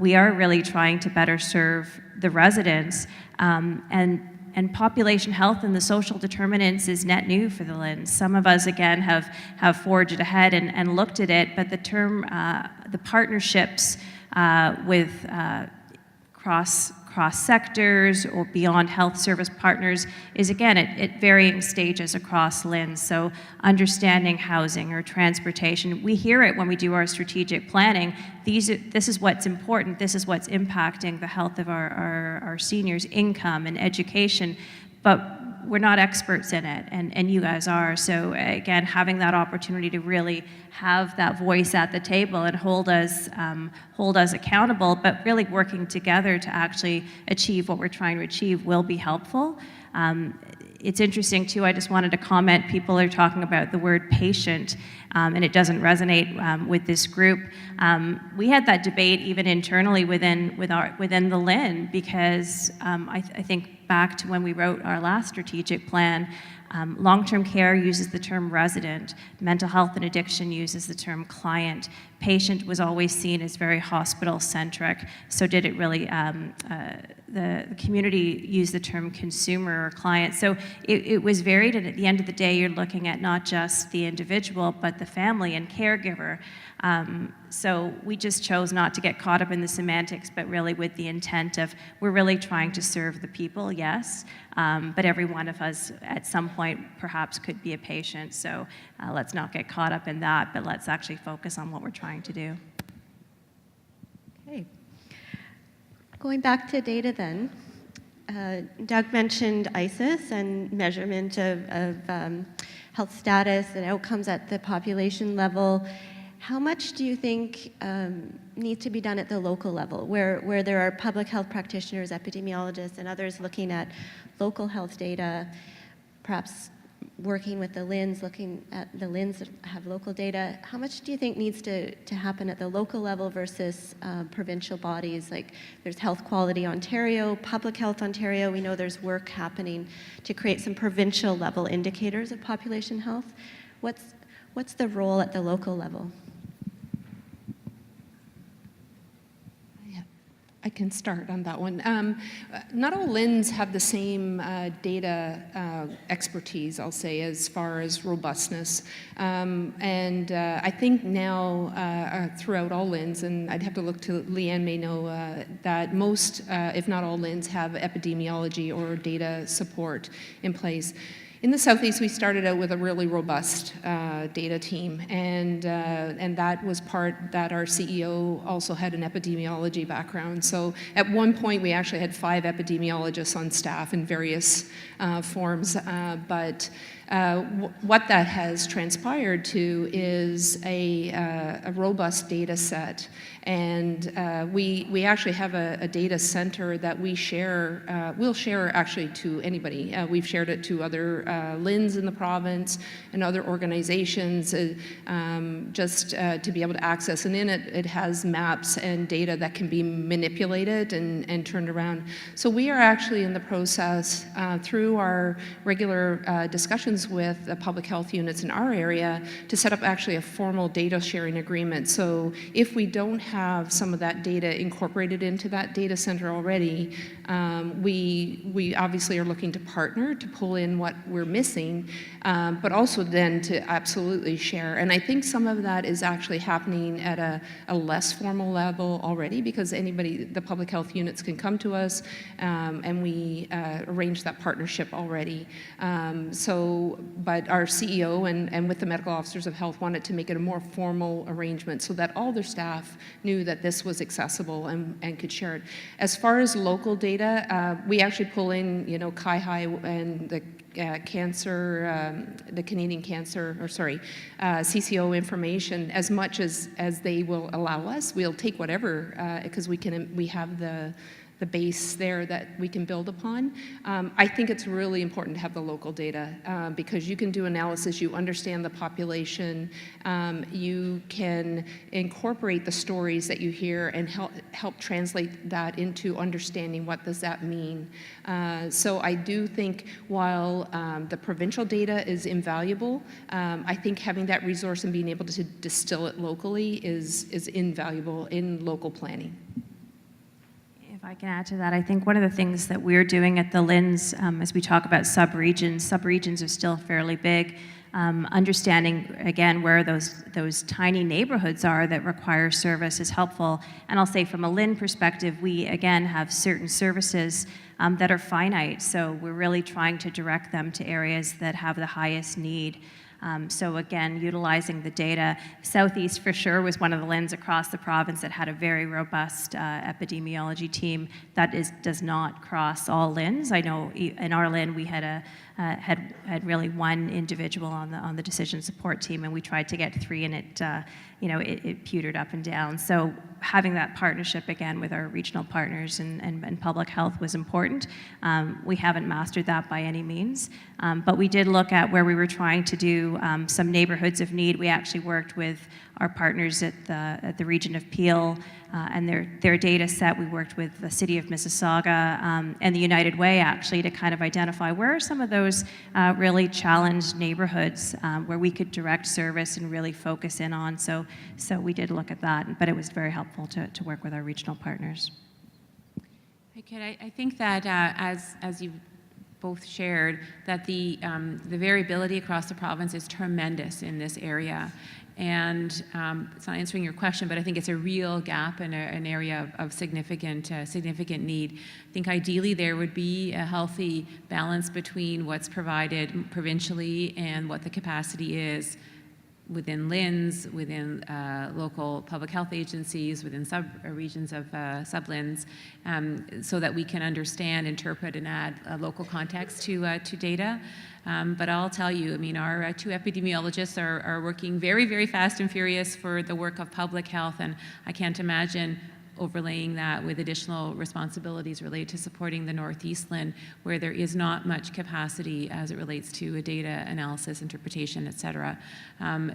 we are really trying to better serve the residents. And population health and the social determinants is net new for the LHINs. Some of us, again, have forged ahead and looked at it, but the term, the partnerships with cross sectors or beyond health service partners is, again, at varying stages across LHINs. So understanding housing or transportation, we hear it when we do our strategic planning. This is what's important. This is what's impacting the health of our seniors' income and education. But we're not experts in it, and you guys are. So again, having that opportunity to really have that voice at the table and hold us accountable, but really working together to actually achieve what we're trying to achieve will be helpful. It's interesting too, I just wanted to comment, people are talking about the word patient, and it doesn't resonate with this group. We had that debate even internally within the LHIN, because I think back to when we wrote our last strategic plan, long-term care uses the term resident, mental health and addiction uses the term client, patient was always seen as very hospital-centric, so did it really, the community used the term consumer or client, so it was varied, and at the end of the day, you're looking at not just the individual, but the family and caregiver. So we just chose not to get caught up in the semantics, but really with the intent of, we're really trying to serve the people, yes, but every one of us at some point perhaps could be a patient, so let's not get caught up in that, but let's actually focus on what we're trying to do.
Okay. Going back to data then, Doug mentioned ISIS and measurement of health status and outcomes at the population level. How much do you think needs to be done at the local level, where there are public health practitioners, epidemiologists, and others looking at local health data, perhaps
working with the LHINs, looking at the LHINs that have local data, how much do you think needs to happen at the local level versus provincial bodies? Like there's Health Quality Ontario, Public Health Ontario. We know there's work happening to create some provincial level indicators of population health. What's the role at the local level?
I can start on that one. Not all LHINs have the same data expertise, I'll say, as far as robustness. I think now throughout all LHINs, and I'd have to look to Leanne may know, that most, if not all LHINs, have epidemiology or data support in place. In the Southeast, we started out with a really robust data team, and that was part that our CEO also had an epidemiology background. So at one point, we actually had 5 epidemiologists on staff in various forms, but what that has transpired to is a robust data set, and we actually have a data center that we share, we'll share actually to anybody. We've shared it to other LHINs in the province and other organizations just to be able to access, and in it has maps and data that can be manipulated and turned around. So we are actually in the process through our regular discussions with the public health units in our area to set up actually a formal data sharing agreement. So if we don't have some of that data incorporated into that data center already, we obviously are looking to partner to pull in what we're missing, but also then to absolutely share. And I think some of that is actually happening at a less formal level already, because anybody, the public health units can come to us, and we arrange that partnership already. But our CEO and with the medical officers of health wanted to make it a more formal arrangement so that all their staff knew that this was accessible and could share it. As far as local data, we actually pull in, you know, CIHI and the cancer, the Canadian cancer, or sorry, CCO information as much as they will allow us. We'll take whatever, because we have the base there that we can build upon. I think it's really important to have the local data because you can do analysis, you understand the population, you can incorporate the stories that you hear and help translate that into understanding what does that mean. So I do think while the provincial data is invaluable, I think having that resource and being able to distill it locally is invaluable in local planning.
If I can add to that, I think one of the things that we're doing at the LHINs, as we talk about sub-regions are still fairly big. Understanding, again, where those tiny neighborhoods are that require service is helpful. And I'll say from a LHIN perspective, we, again, have certain services that are finite. So we're really trying to direct them to areas that have the highest need. So again, utilizing the data. Southeast for sure was one of the LHINs across the province that had a very robust epidemiology team that does not cross all LHINs. I know in our LHIN we had had really one individual on the decision support team, and we tried to get 3, and it pewtered up and down. So having that partnership again with our regional partners and public health was important. We haven't mastered that by any means, but we did look at where we were trying to do some neighborhoods of need. We actually worked with our partners at the region of Peel and their data set. We worked with the city of Mississauga and the United Way actually to kind of identify where are some of those really challenged neighborhoods where we could direct service and really focus in on. So we did look at that, but it was very helpful to work with our regional partners.
I think that as you both shared, that the variability across the province is tremendous in this area. And it's not answering your question, but I think it's a real gap in an area of significant need. I think ideally there would be a healthy balance between what's provided provincially and what the capacity is within LHINs, within local public health agencies, within sub-regions of sub-LHINs, so that we can understand, interpret, and add a local context to data. But I'll tell you, I mean, our 2 epidemiologists are working very, very fast and furious for the work of public health, and I can't imagine overlaying that with additional responsibilities related to supporting the Northeast LHIN, where there is not much capacity as it relates to a data analysis, interpretation, et cetera.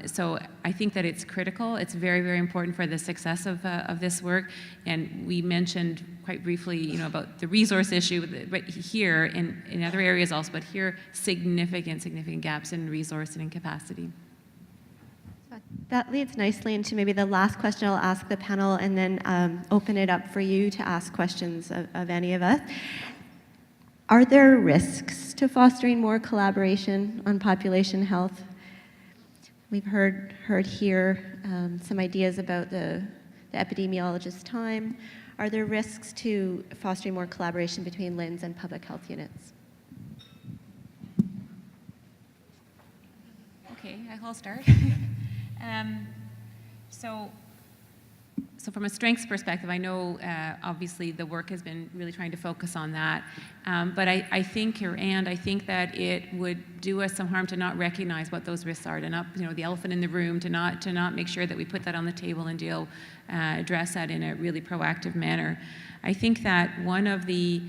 So I think that it's critical. It's very, very important for the success of this work. And we mentioned quite briefly, about the resource issue, but here, in other areas also, but here, significant gaps in resource and in capacity.
That leads nicely into maybe the last question I'll ask the panel, and then open it up for you to ask questions of any of us. Are there risks to fostering more collaboration on population health? We've heard here some ideas about the epidemiologist's time. Are there risks to fostering more collaboration between LHINs and public health units?
Okay, I'll start. So from a strengths perspective, I know obviously the work has been really trying to focus on that, but I think that it would do us some harm to not recognize what those risks are, to not, the elephant in the room, to not make sure that we put that on the table and address that in a really proactive manner. I think that one of the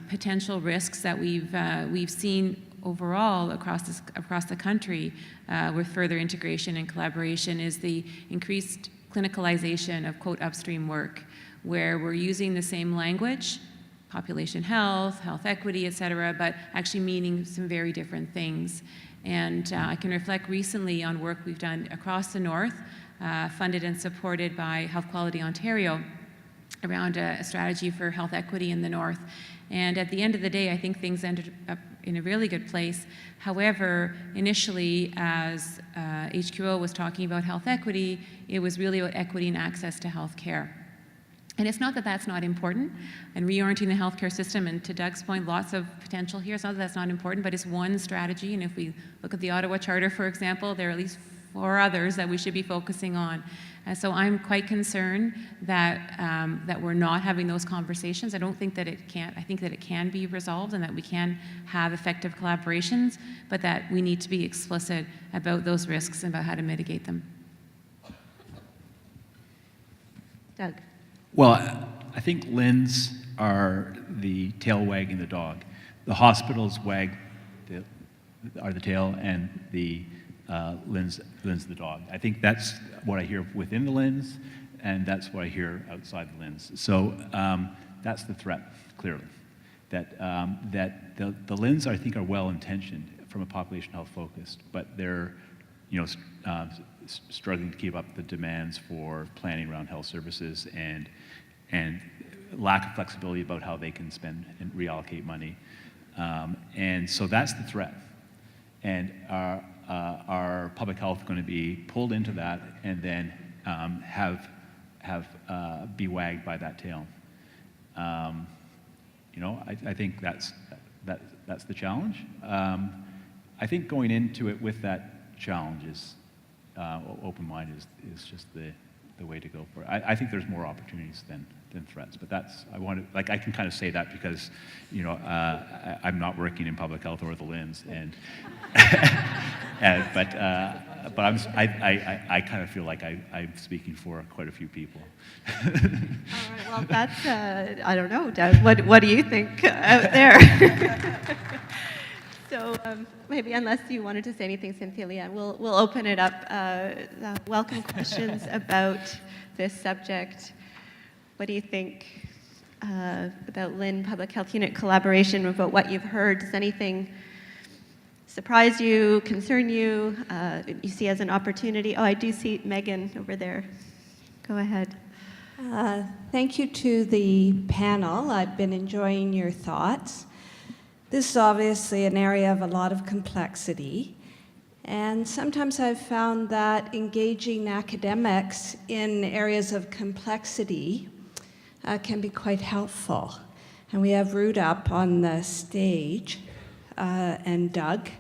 potential risks that we've seen overall across the country with further integration and collaboration is the increased clinicalization of, quote, upstream work, where we're using the same language, population health, health equity, et cetera, but actually meaning some very different things. And I can reflect recently on work we've done across the North, funded and supported by Health Quality Ontario, around a strategy for health equity in the North. And at the end of the day, I think things ended up in a really good place. However, initially, as HQO was talking about health equity, it was really about equity and access to health care. And it's not that that's not important, and reorienting the healthcare system, and to Doug's point, lots of potential here. It's not that that's not important, but it's one strategy. And if we look at the Ottawa Charter, for example, there are at least 4 others that we should be focusing on. So I'm quite concerned that we're not having those conversations. I don't think that it can't. I think that it can be resolved and that we can have effective collaborations, but that we need to be explicit about those risks and about how to mitigate them.
Doug.
Well, I think LHINs are the tail wagging the dog. The hospitals are the tail, and the LHINs the dog. I think that's what I hear within the LHINs, and that's what I hear outside the LHINs. So that's the threat, clearly. That the LHINs, I think, are well-intentioned from a population health focused, but they're struggling to keep up the demands for planning around health services and lack of flexibility about how they can spend and reallocate money. And so that's the threat. And our public health going to be pulled into that and then be wagged by that tail? I think that's the challenge. I think going into it with that challenge is open mind is just the way to go for it. I think there's more opportunities than threats, but I can kind of say that because I'm not working in public health or the LHINs, but I kind of feel like I'm speaking for quite a few people.
All right, well, that's, I don't know, Doug, what do you think out there? So maybe unless you wanted to say anything, Cynthia Leanne, we'll open it up. Welcome questions about this subject. What do you think about LHIN Public Health Unit collaboration, about what you've heard? Does anything surprise you, concern you, you see as an opportunity? Oh, I do see Megan over there. Go ahead.
Thank you to the panel. I've been enjoying your thoughts. This is obviously an area of a lot of complexity, and sometimes I've found that engaging academics in areas of complexity can be quite helpful. And we have Ruth up on the stage, and Doug,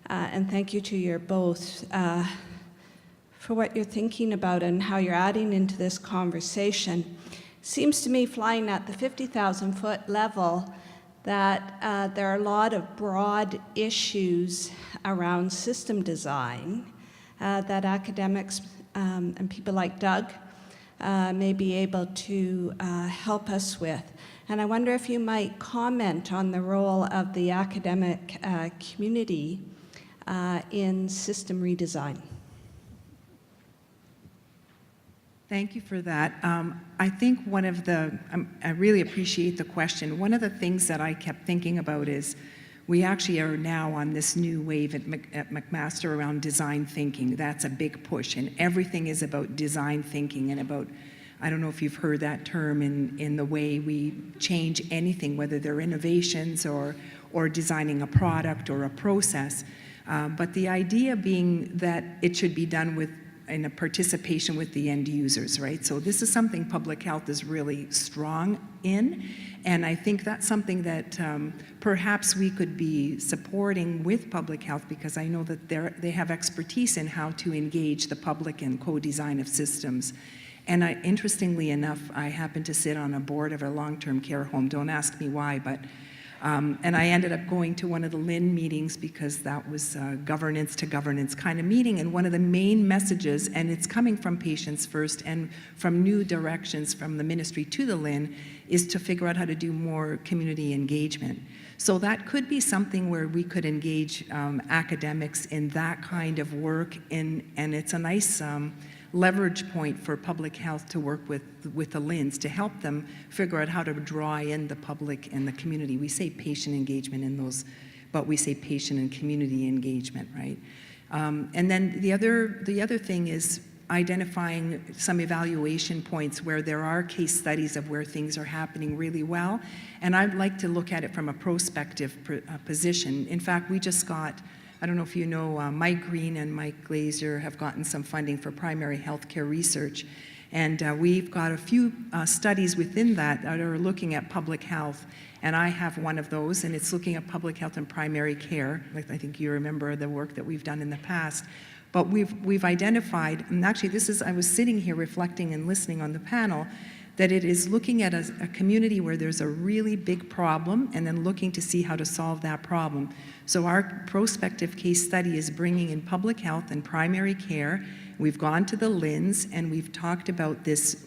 and thank you to you both for what you're thinking about and how you're adding into this conversation. Seems to me, flying at the 50,000-foot level, that there are a lot of broad issues around system design that academics and people like Doug may be able to help us with. And I wonder if you might comment on the role of the academic community in system redesign.
Thank you for that. I think one of the, I really appreciate the question. One of the things that I kept thinking about is we actually are now on this new wave at McMaster around design thinking. That's a big push, and everything is about design thinking and about, I don't know if you've heard that term in the way we change anything, whether they're innovations or designing a product or a process. But the idea being that it should be done in a participation with the end users, right? So this is something public health is really strong in, and I think that's something that perhaps we could be supporting with public health, because I know that they have expertise in how to engage the public in co-design of systems. And interestingly enough, I happen to sit on a board of a long-term care home. Don't ask me why, but and I ended up going to one of the LHIN meetings because that was a governance to governance kind of meeting. And one of the main messages, and it's coming from patients first and from new directions from the ministry to the LHIN, is to figure out how to do more community engagement. So that could be something where we could engage academics in that kind of work, and it's a nice leverage point for public health to work with the LHINs to help them figure out how to draw in the public and the community. We say patient engagement in those, but we say patient and community engagement, right? And then the other thing is identifying some evaluation points where there are case studies of where things are happening really well. And I'd like to look at it from a prospective position. In fact, we just got, I don't know if you know, Mike Green and Mike Glazer have gotten some funding for primary healthcare research. And we've got a few studies within that are looking at public health. And I have one of those, and it's looking at public health and primary care. Like, I think you remember the work that we've done in the past. But we've identified, and actually I was sitting here reflecting and listening on the panel, that it is looking at a community where there's a really big problem and then looking to see how to solve that problem. So our prospective case study is bringing in public health and primary care. We've gone to the LHINs and we've talked about this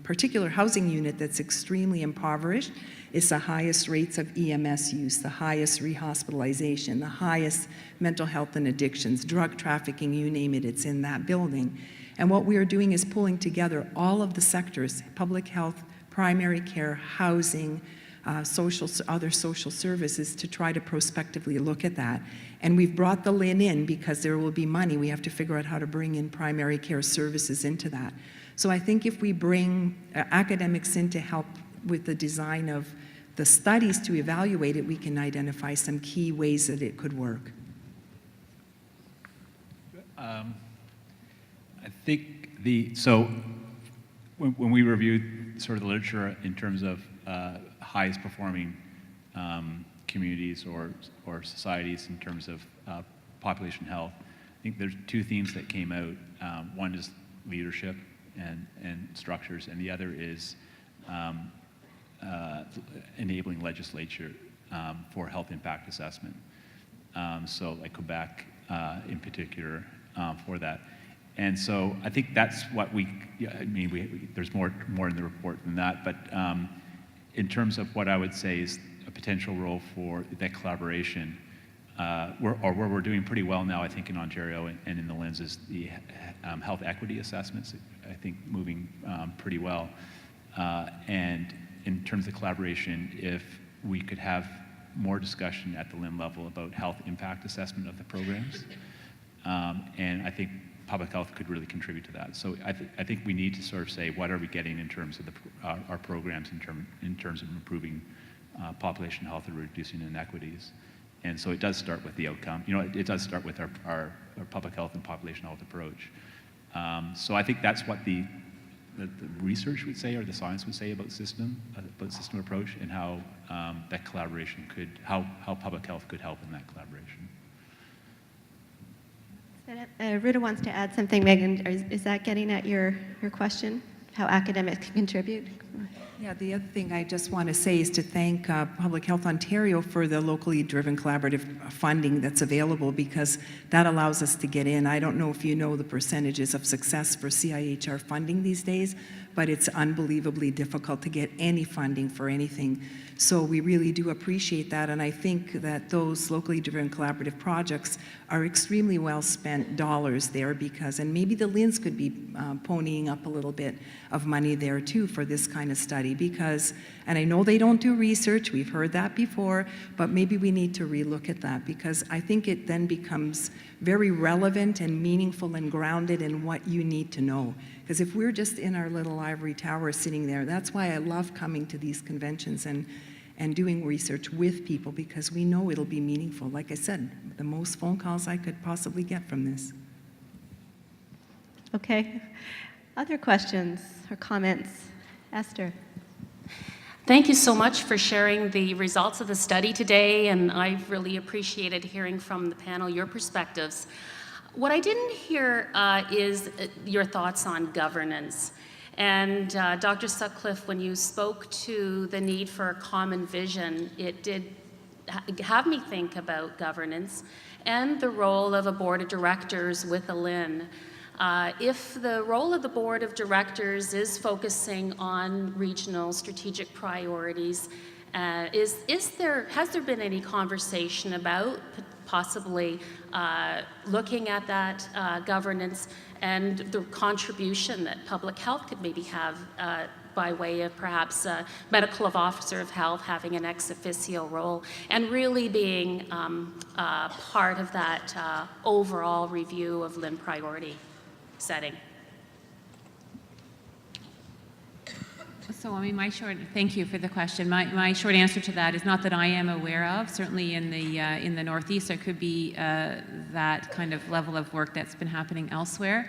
particular housing unit that's extremely impoverished. It's the highest rates of EMS use, the highest rehospitalization, the highest mental health and addictions, drug trafficking, you name it, it's in that building. And what we are doing is pulling together all of the sectors, public health, primary care, housing, other social services, to try to prospectively look at that. And we've brought the LHIN in because there will be money. We have to figure out how to bring in primary care services into that. So I think if we bring academics in to help with the design of the studies to evaluate it, we can identify some key ways that it could work.
I think so when we reviewed sort of the literature in terms of highest performing communities or societies in terms of population health, I think there's two themes that came out. One is leadership and structures, and the other is enabling legislature for health impact assessment. So like Quebec in particular for that. And so I think that's what there's more in the report than that, but in terms of what I would say is a potential role for that collaboration, where we're doing pretty well now, I think, in Ontario and in the LHINs, is the health equity assessments, I think, moving pretty well. And in terms of collaboration, if we could have more discussion at the LHIN level about health impact assessment of the programs, and I think public health could really contribute to that. So I think we need to sort of say, what are we getting in terms of our programs in terms of improving population health and reducing inequities? And so it does start with the outcome. It does start with our public health and population health approach. So I think that's what the research would say, or the science would say about system approach, and how that collaboration how public health could help in that collaboration.
Ruta wants to add something, Megan. Is that getting at your question? how academics can contribute.
Yeah, the other thing I just want to say is to thank Public Health Ontario for the locally driven collaborative funding that's available, because that allows us to get in. I don't know if you know the percentages of success for CIHR funding these days, but it's unbelievably difficult to get any funding for anything. So we really do appreciate that, and I think that those locally driven collaborative projects are extremely well spent dollars there, because, and maybe the LHINs could be ponying up a little bit of money there too for this kind of study, because, and I know they don't do research, we've heard that before, but maybe we need to relook at that, because I think it then becomes very relevant and meaningful and grounded in what you need to know. Because if we're just in our little ivory tower sitting there, that's why I love coming to these conventions and doing research with people, because we know it'll be meaningful. Like I said, the most phone calls I could possibly get from this.
Okay. Other questions or comments? Esther.
Thank you so much for sharing the results of the study today, and I've really appreciated hearing from the panel your perspectives. What I didn't hear is your thoughts on governance. And Dr. Sutcliffe, when you spoke to the need for a common vision, it did have me think about governance and the role of a board of directors with a LHIN. If the role of the board of directors is focusing on regional strategic priorities, has there been any conversation about possibly looking at that governance and the contribution that public health could maybe have by way of perhaps a medical officer of health having an ex officio role and really being part of that overall review of LHIN priority setting?
So, I mean, thank you for the question. My short answer to that is not that I am aware of. Certainly in the Northeast, there could be that kind of level of work that's been happening elsewhere.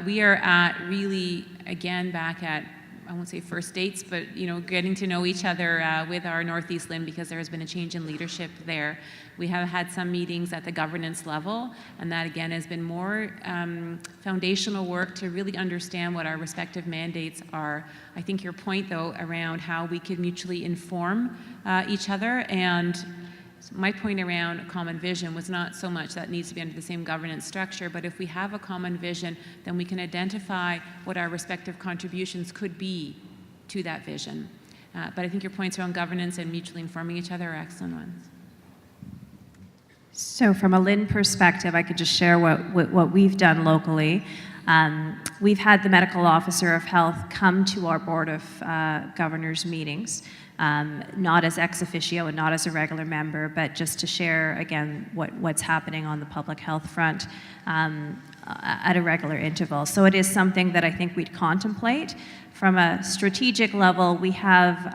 We are at really, again, back at, I won't say first dates, but getting to know each other with our Northeast LHIN, because there has been a change in leadership there. We have had some meetings at the governance level, and that again has been more foundational work to really understand what our respective mandates are. I think your point, though, around how we could mutually inform each other, and my point around a common vision was not so much that needs to be under the same governance structure, but if we have a common vision, then we can identify what our respective contributions could be to that vision. But I think your points around governance and mutually informing each other are excellent ones.
So from a LHIN perspective, I could just share what we've done locally. We've had the medical officer of health come to our board of governors meetings, not as ex officio and not as a regular member, but just to share again what's happening on the public health front at a regular interval. So it is something that I think we'd contemplate. From a strategic level, we have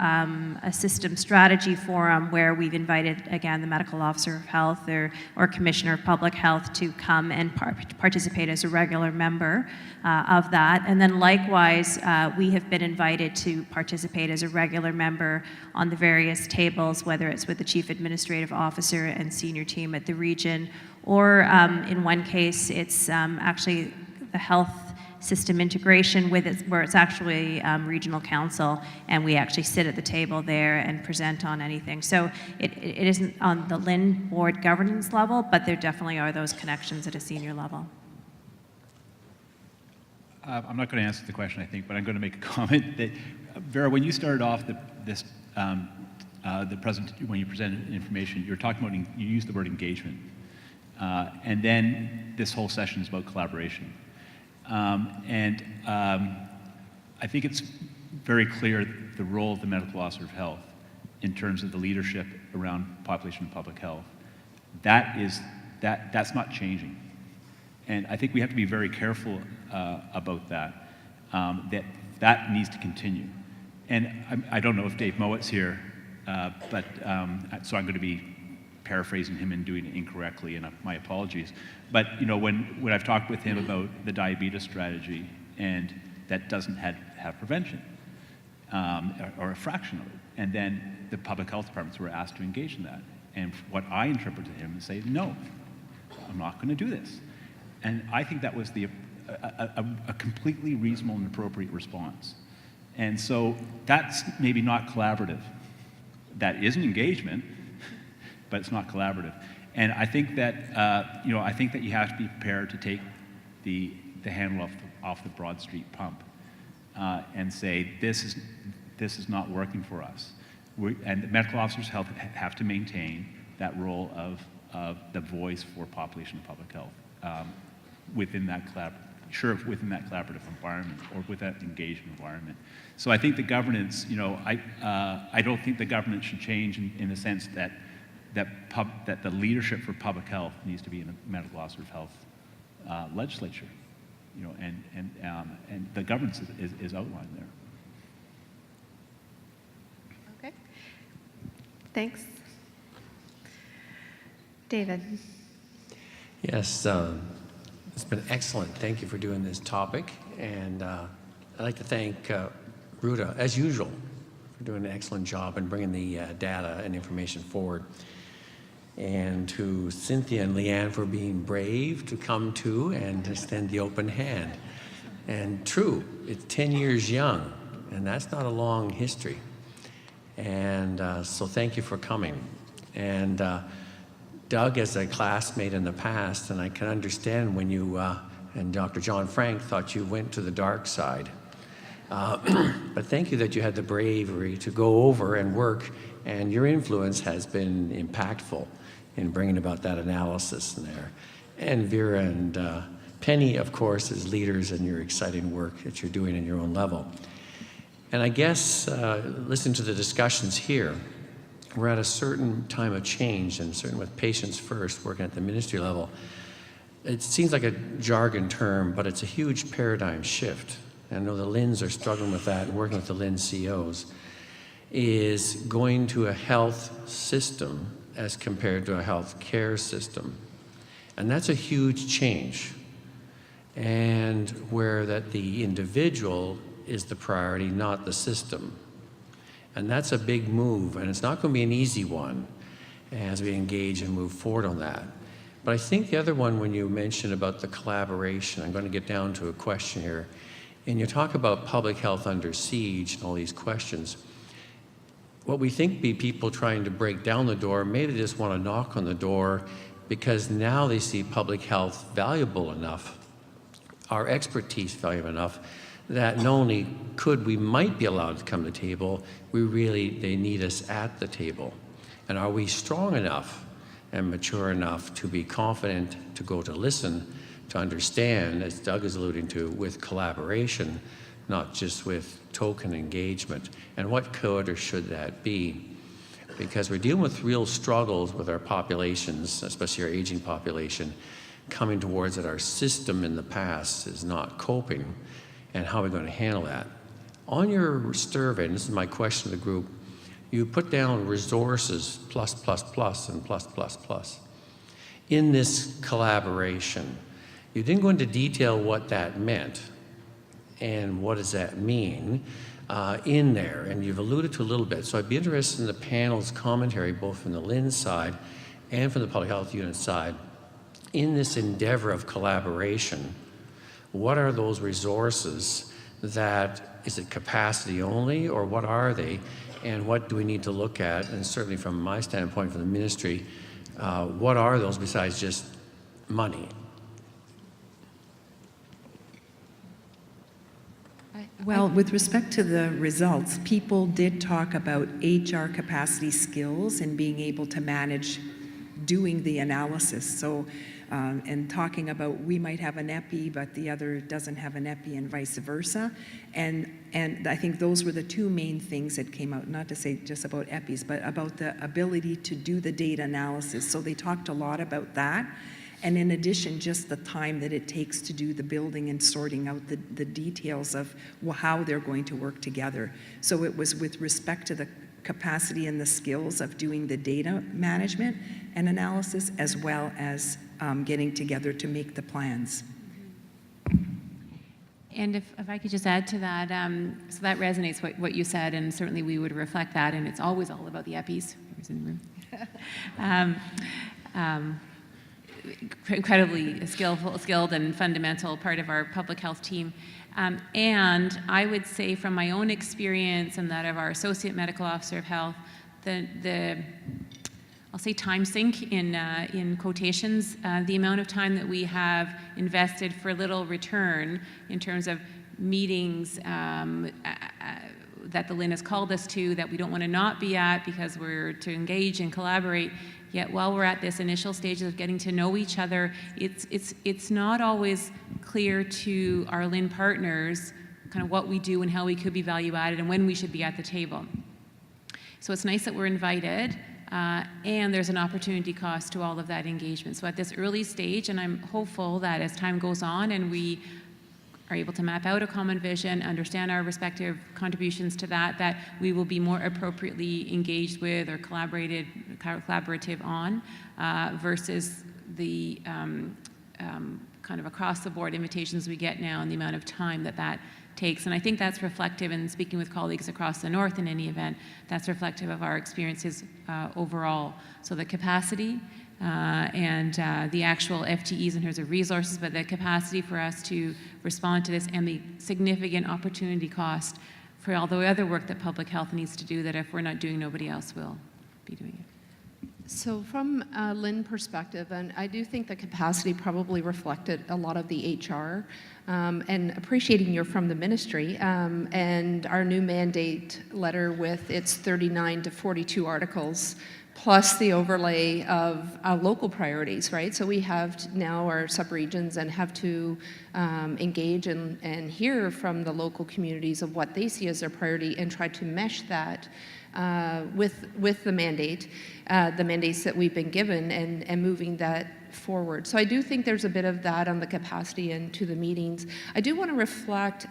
a system strategy forum where we've invited, again, the medical officer of health or commissioner of public health to come and participate as a regular member of that. And then likewise, we have been invited to participate as a regular member on the various tables, whether it's with the chief administrative officer and senior team at the region, or in one case, it's actually the health system integration with it, where it's actually regional council, and we actually sit at the table there and present on anything. So it isn't on the LHIN board governance level, but there definitely are those connections at a senior level.
I'm not going to answer the question, I think, but I'm going to make a comment that, Vera, when you started off the when you presented information, you were talking about, you used the word engagement. And then this whole session is about collaboration. I think it's very clear the role of the medical officer of health in terms of the leadership around population and public health. That's not changing. And I think we have to be very careful about that, that needs to continue. And I don't know if Dave Mowatt's here, but so I'm going to be paraphrasing him and doing it incorrectly, and my apologies. But when I've talked with him about the diabetes strategy, and that doesn't have prevention, or a fraction of it, and then the public health departments were asked to engage in that. And what I interpret to him is say, no, I'm not going to do this. And I think that was a completely reasonable and appropriate response. And so that's maybe not collaborative. That is an engagement, but it's not collaborative. And I think that I think that you have to be prepared to take the handle off the Broad Street pump and say this is not working for us. And the medical officers have to maintain that role of the voice for population and public health within that collaborative environment or with that engaged environment. So I think the governance, I don't think the governance should change in the sense that the leadership for public health needs to be in the medical officer of health legislature, and the governance is outlined there.
Okay. Thanks. David.
Yes, it's been excellent. Thank you for doing this topic. And I'd like to thank Ruta, as usual, for doing an excellent job in bringing the data and information forward. And to Cynthia and Leanne for being brave to come to and extend the open hand. And true, it's 10 years young, and that's not a long history. And so thank you for coming. And Doug, as a classmate in the past, and I can understand when you and Dr. John Frank thought you went to the dark side. But thank you that you had the bravery to go over and work, and your influence has been impactful in bringing about that analysis in there. And Vera and Penny, of course, as leaders in your exciting work that you're doing in your own level. And I guess, listening to the discussions here, we're at a certain time of change, and certainly with Patients First, working at the ministry level, it seems like a jargon term, but it's a huge paradigm shift. I know the LHINs are struggling with that, and working with the LHIN CEOs, is going to a health system as compared to a health care system. And that's a huge change. And where that the individual is the priority, not the system. And that's a big move, and it's not going to be an easy one as we engage and move forward on that. But I think the other one, when you mentioned about the collaboration, I'm going to get down to a question here, and you talk about public health under siege and all these questions. What we think be people trying to break down the door, maybe they just want to knock on the door because now they see public health valuable enough, our expertise valuable enough, that not only we might be allowed to come to the table, they need us at the table. And are we strong enough and mature enough to be confident to go to listen, to understand, as Doug is alluding to, with collaboration, not just with token engagement? And what could or should that be? Because we're dealing with real struggles with our populations, especially our aging population, coming towards that our system in the past is not coping. And how are we going to handle that? On your survey, and this is my question to the group, you put down resources plus, and plus. In this collaboration, you didn't go into detail what that meant and what does that mean in there, and you've alluded to a little bit. So I'd be interested in the panel's commentary, both from the LHIN side and from the public health unit side, in this endeavor of collaboration. What are those resources that, is it capacity only, or what are they? And what do we need to look at? And certainly from my standpoint, from the ministry, what are those besides just money?
Well, with respect to the results, people did talk about HR capacity skills and being able to manage doing the analysis. So, and talking about we might have an epi, but the other doesn't have an epi, and vice versa. And I think those were the two main things that came out, not to say just about epis, but about the ability to do the data analysis. So they talked a lot about that. And in addition, just the time that it takes to do the building and sorting out the details of how they're going to work together. So it was with respect to the capacity and the skills of doing the data management and analysis, as well as getting together to make the plans.
And if I could just add to that, so that resonates what you said, and certainly we would reflect that, and it's always all about the EPIs. Who's in the room? incredibly skilled and fundamental part of our public health team. And I would say from my own experience and that of our Associate Medical Officer of Health, I'll say time sink in quotations, the amount of time that we have invested for little return in terms of meetings that the LHIN has called us to that we don't want to not be at because we're to engage and collaborate. Yet while we're at this initial stages of getting to know each other, it's not always clear to our LHIN partners kind of what we do and how we could be value added and when we should be at the table. So it's nice that we're invited, and there's an opportunity cost to all of that engagement. So at this early stage, and I'm hopeful that as time goes on and we are able to map out a common vision, understand our respective contributions to that we will be more appropriately engaged with or collaborative on versus the kind of across the board invitations we get now and the amount of time that takes. And I think that's reflective, in speaking with colleagues across the north in any event, that's reflective of our experiences overall. So the capacity and the actual FTEs in terms of resources, but the capacity for us to respond to this and the significant opportunity cost for all the other work that public health needs to do that if we're not doing, nobody else will be doing it.
So from a LHIN perspective, and I do think the capacity probably reflected a lot of the HR, and appreciating you're from the ministry, and our new mandate letter with its 39 to 42 articles, plus the overlay of local priorities, right? So we have now our subregions and have to engage and hear from the local communities of what they see as their priority and try to mesh that with the mandate, the mandates that we've been given, and moving that forward. So I do think there's a bit of that on the capacity and to the meetings. I do want to reflect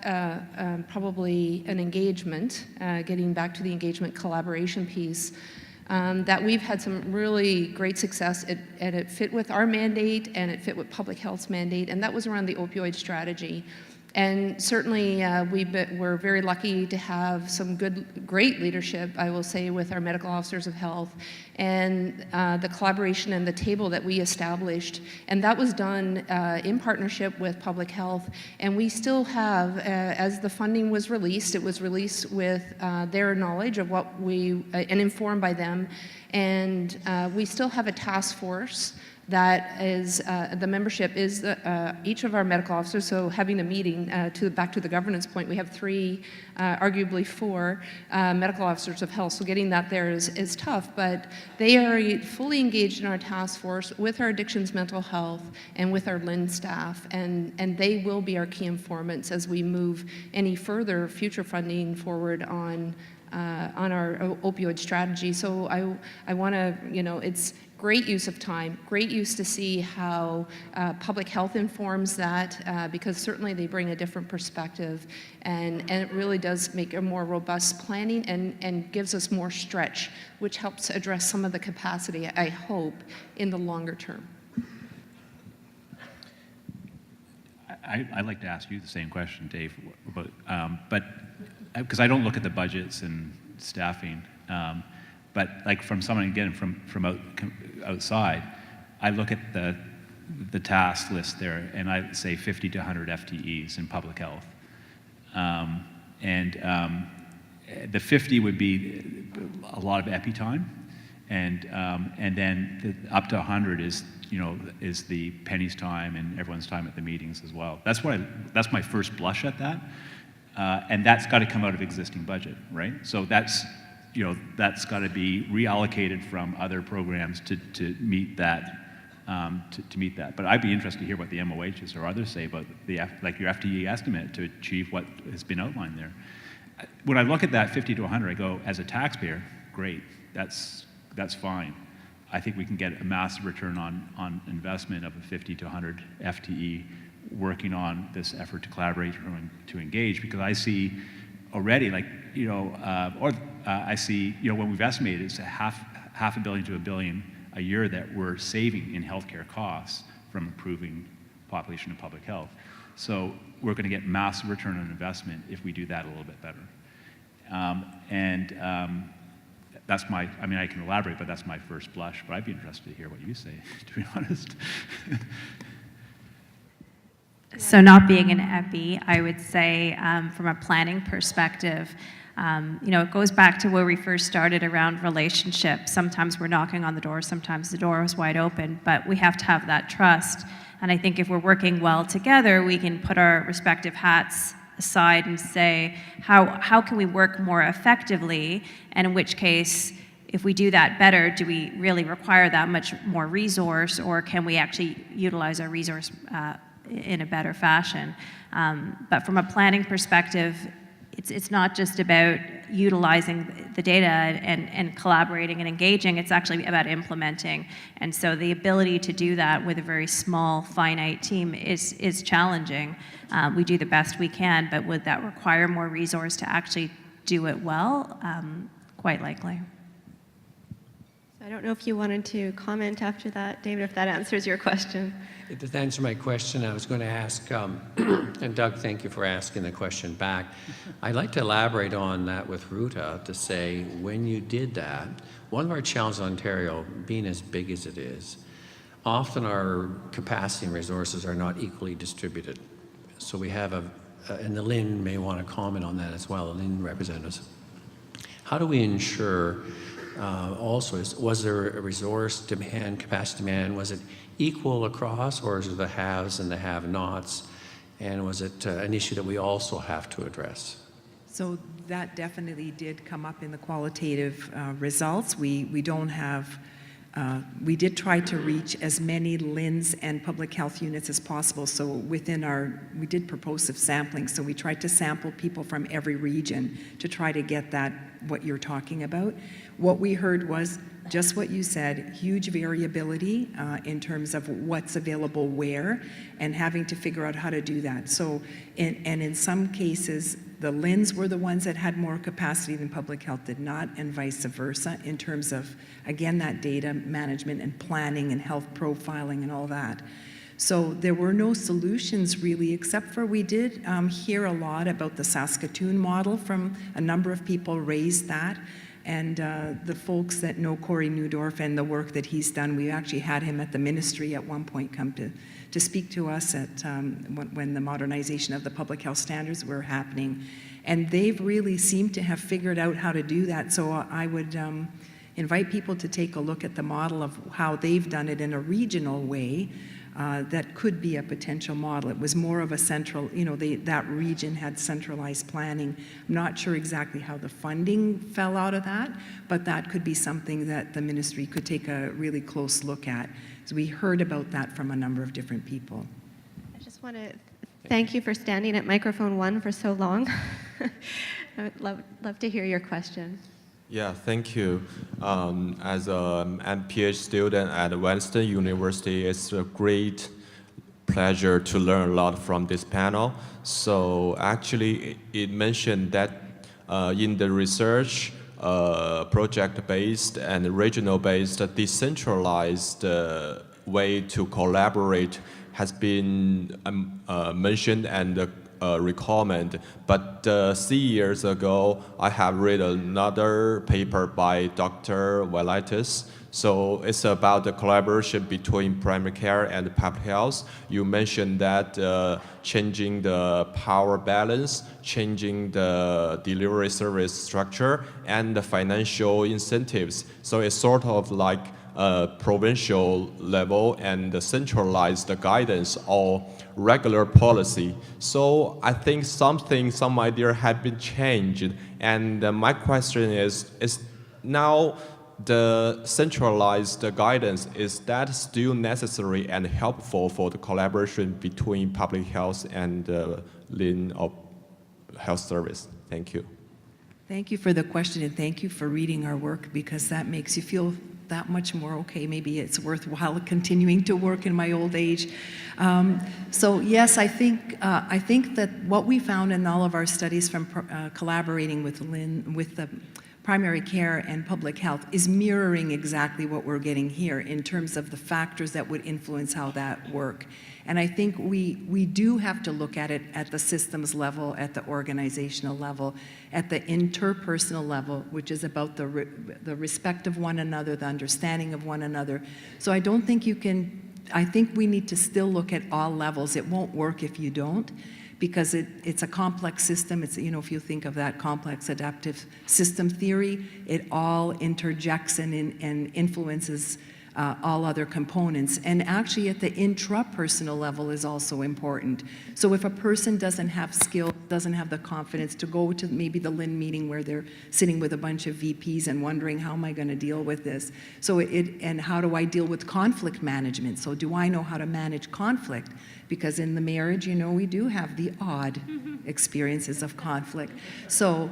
probably an engagement, getting back to the engagement collaboration piece, that we've had some really great success and it fit with our mandate and it fit with public health's mandate, and that was around the opioid strategy. And certainly we're very lucky to have some great leadership, I will say, with our medical officers of health and the collaboration and the table that we established. And that was done in partnership with public health. And we still have, as the funding was released, it was released with their knowledge of what and informed by them. And we still have a task force that is, the membership is each of our medical officers, so having a meeting, back to the governance point, we have 3, arguably 4 medical officers of health, so getting that there is tough, but they are fully engaged in our task force with our addictions mental health and with our LHIN staff, and they will be our key informants as we move any further future funding forward on our opioid strategy. So I want to, it's great use of time, great use to see how public health informs that, because certainly they bring a different perspective, and it really does make a more robust planning and gives us more stretch, which helps address some of the capacity, I hope, in the longer term.
I'd like to ask you the same question, Dave, but because I don't look at the budgets and staffing, but like from someone, again, from outside, I look at the task list there, and I say 50 to 100 FTEs in public health. The 50 would be a lot of epi time, and then up to 100 is the Penny's time and everyone's time at the meetings as well. That's my first blush at that, and that's got to come out of existing budget, right? So that's got to be reallocated from other programs to meet that. To meet that. But I'd be interested to hear what the MOHs or others say about your FTE estimate to achieve what has been outlined there. When I look at that 50 to 100, I go, as a taxpayer, great, that's fine. I think we can get a massive return on investment of a 50 to 100 FTE working on this effort to collaborate, to engage, because I see already, I see, when we've estimated it's half $500 million to $1 billion a year that we're saving in healthcare costs from improving population and public health. So we're going to get massive return on investment if we do that a little bit better. that's my, I mean, I can elaborate, but that's my first blush, but I'd be interested to hear what you say, to be honest.
So not being an epi, I would say from a planning perspective, it goes back to where we first started around relationships. Sometimes we're knocking on the door, sometimes the door is wide open, but we have to have that trust. And I think if we're working well together, we can put our respective hats aside and say, how can we work more effectively? And in which case, if we do that better, do we really require that much more resource, or can we actually utilize our resource in a better fashion? But from a planning perspective, it's not just about utilizing the data and collaborating and engaging, it's actually about implementing. And so the ability to do that with a very small, finite team is challenging. We do the best we can, but would that require more resource to actually do it well? Quite likely.
I don't know if you wanted to comment after that, David, if that answers your question.
It does answer my question. I was going to ask, and Doug, thank you for asking the question back. I'd like to elaborate on that with Ruta to say, when you did that, one of our challenges in Ontario, being as big as it is, often our capacity and resources are not equally distributed. So we have and the LHIN may want to comment on that as well, the LHIN representatives. How do we ensure also, was there a resource demand, capacity demand, was it equal across, or is it the haves and the have-nots? And was it an issue that we also have to address?
So that definitely did come up in the qualitative results. We don't have, we did try to reach as many LHINs and public health units as possible. So within we did propulsive sampling. So we tried to sample people from every region to try to get that, what you're talking about. What we heard was just what you said, huge variability in terms of what's available where, and having to figure out how to do that. So, and in some cases, the LHINs were the ones that had more capacity than public health did not, and vice versa, in terms of, again, that data management and planning and health profiling and all that. So there were no solutions really, except for we did hear a lot about the Saskatoon model from a number of people raised that. And the folks that know Corey Newdorf and the work that he's done, we actually had him at the ministry at one point come to speak to us at when the modernization of the public health standards were happening. And they've really seemed to have figured out how to do that. So I would invite people to take a look at the model of how they've done it in a regional way. That could be a potential model. It was more of a central, that region had centralized planning. I'm not sure exactly how the funding fell out of that, but that could be something that the ministry could take a really close look at. So we heard about that from a number of different people.
I just want to thank you for standing at microphone 1 for so long. I would love to hear your question.
Yeah, thank you. As a PhD student at Western University, it's a great pleasure to learn a lot from this panel. So actually, it mentioned that in the research, project-based and regional-based, decentralized way to collaborate has been mentioned and recommend. But 3 years ago, I have read another paper by Dr. Walaitis. So it's about the collaboration between primary care and public health. You mentioned that changing the power balance, changing the delivery service structure, and the financial incentives. So it's sort of like provincial level and the centralized guidance or regular policy. So I think some idea have been changed. And my question is now the centralized guidance, is that still necessary and helpful for the collaboration between public health and LHIN or health service? Thank you.
Thank you for the question, and thank you for reading our work, because that makes you feel that much more okay. Maybe it's worthwhile continuing to work in my old age. So yes, I think that what we found in all of our studies from collaborating with LHIN, with the primary care and public health is mirroring exactly what we're getting here in terms of the factors that would influence how that work. And I think we do have to look at it at the systems level, at the organizational level, at the interpersonal level, which is about the respect of one another, the understanding of one another. So I don't think you can, I think we need to still look at all levels. It won't work if you don't, because it's a complex system. It's, you know, if you think of that complex adaptive system theory, it all interjects and influences all other components. And actually at the intrapersonal level is also important. So if a person doesn't have skill, doesn't have the confidence to go to maybe the LHIN meeting where they're sitting with a bunch of VPs and wondering, how am I going to deal with this? So and how do I deal with conflict management? So do I know how to manage conflict? Because in the marriage, you know, we do have the odd experiences of conflict. So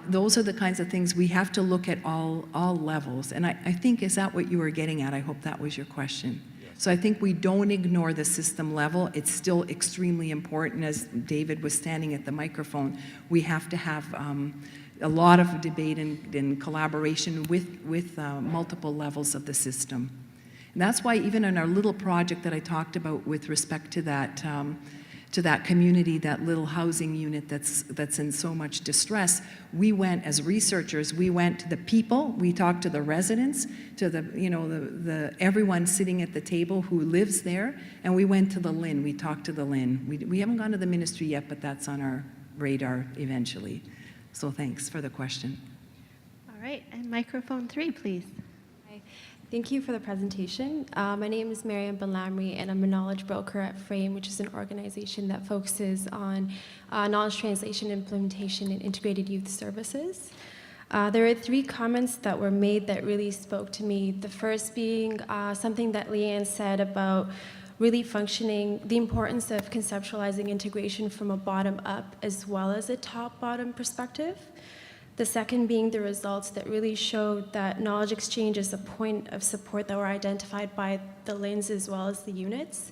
those are the kinds of things we have to look at all levels. And I think, is that what you were getting at? I hope that was your question. Yes. So I think we don't ignore the system level. It's still extremely important. As David was standing at the microphone, we have to have a lot of debate and collaboration with multiple levels of the system. And that's why even in our little project that I talked about with respect to that community, that little housing unit that's in so much distress, we went as researchers, we went to the people, we talked to the residents, to the everyone sitting at the table who lives there, and we went to the LHIN, we talked to the LHIN. We haven't gone to the ministry yet, but that's on our radar eventually. So thanks for the question.
All right, and microphone 3, please.
Thank you for the presentation. My name is Mariam Benlamri, and I'm a knowledge broker at FRAME, which is an organization that focuses on knowledge translation, implementation, and integrated youth services. There are 3 comments that were made that really spoke to me. The first being something that Leanne said about really functioning, the importance of conceptualizing integration from a bottom-up as well as a top-bottom perspective. The second being the results that really showed that knowledge exchange is a point of support that were identified by the LHINs as well as the units.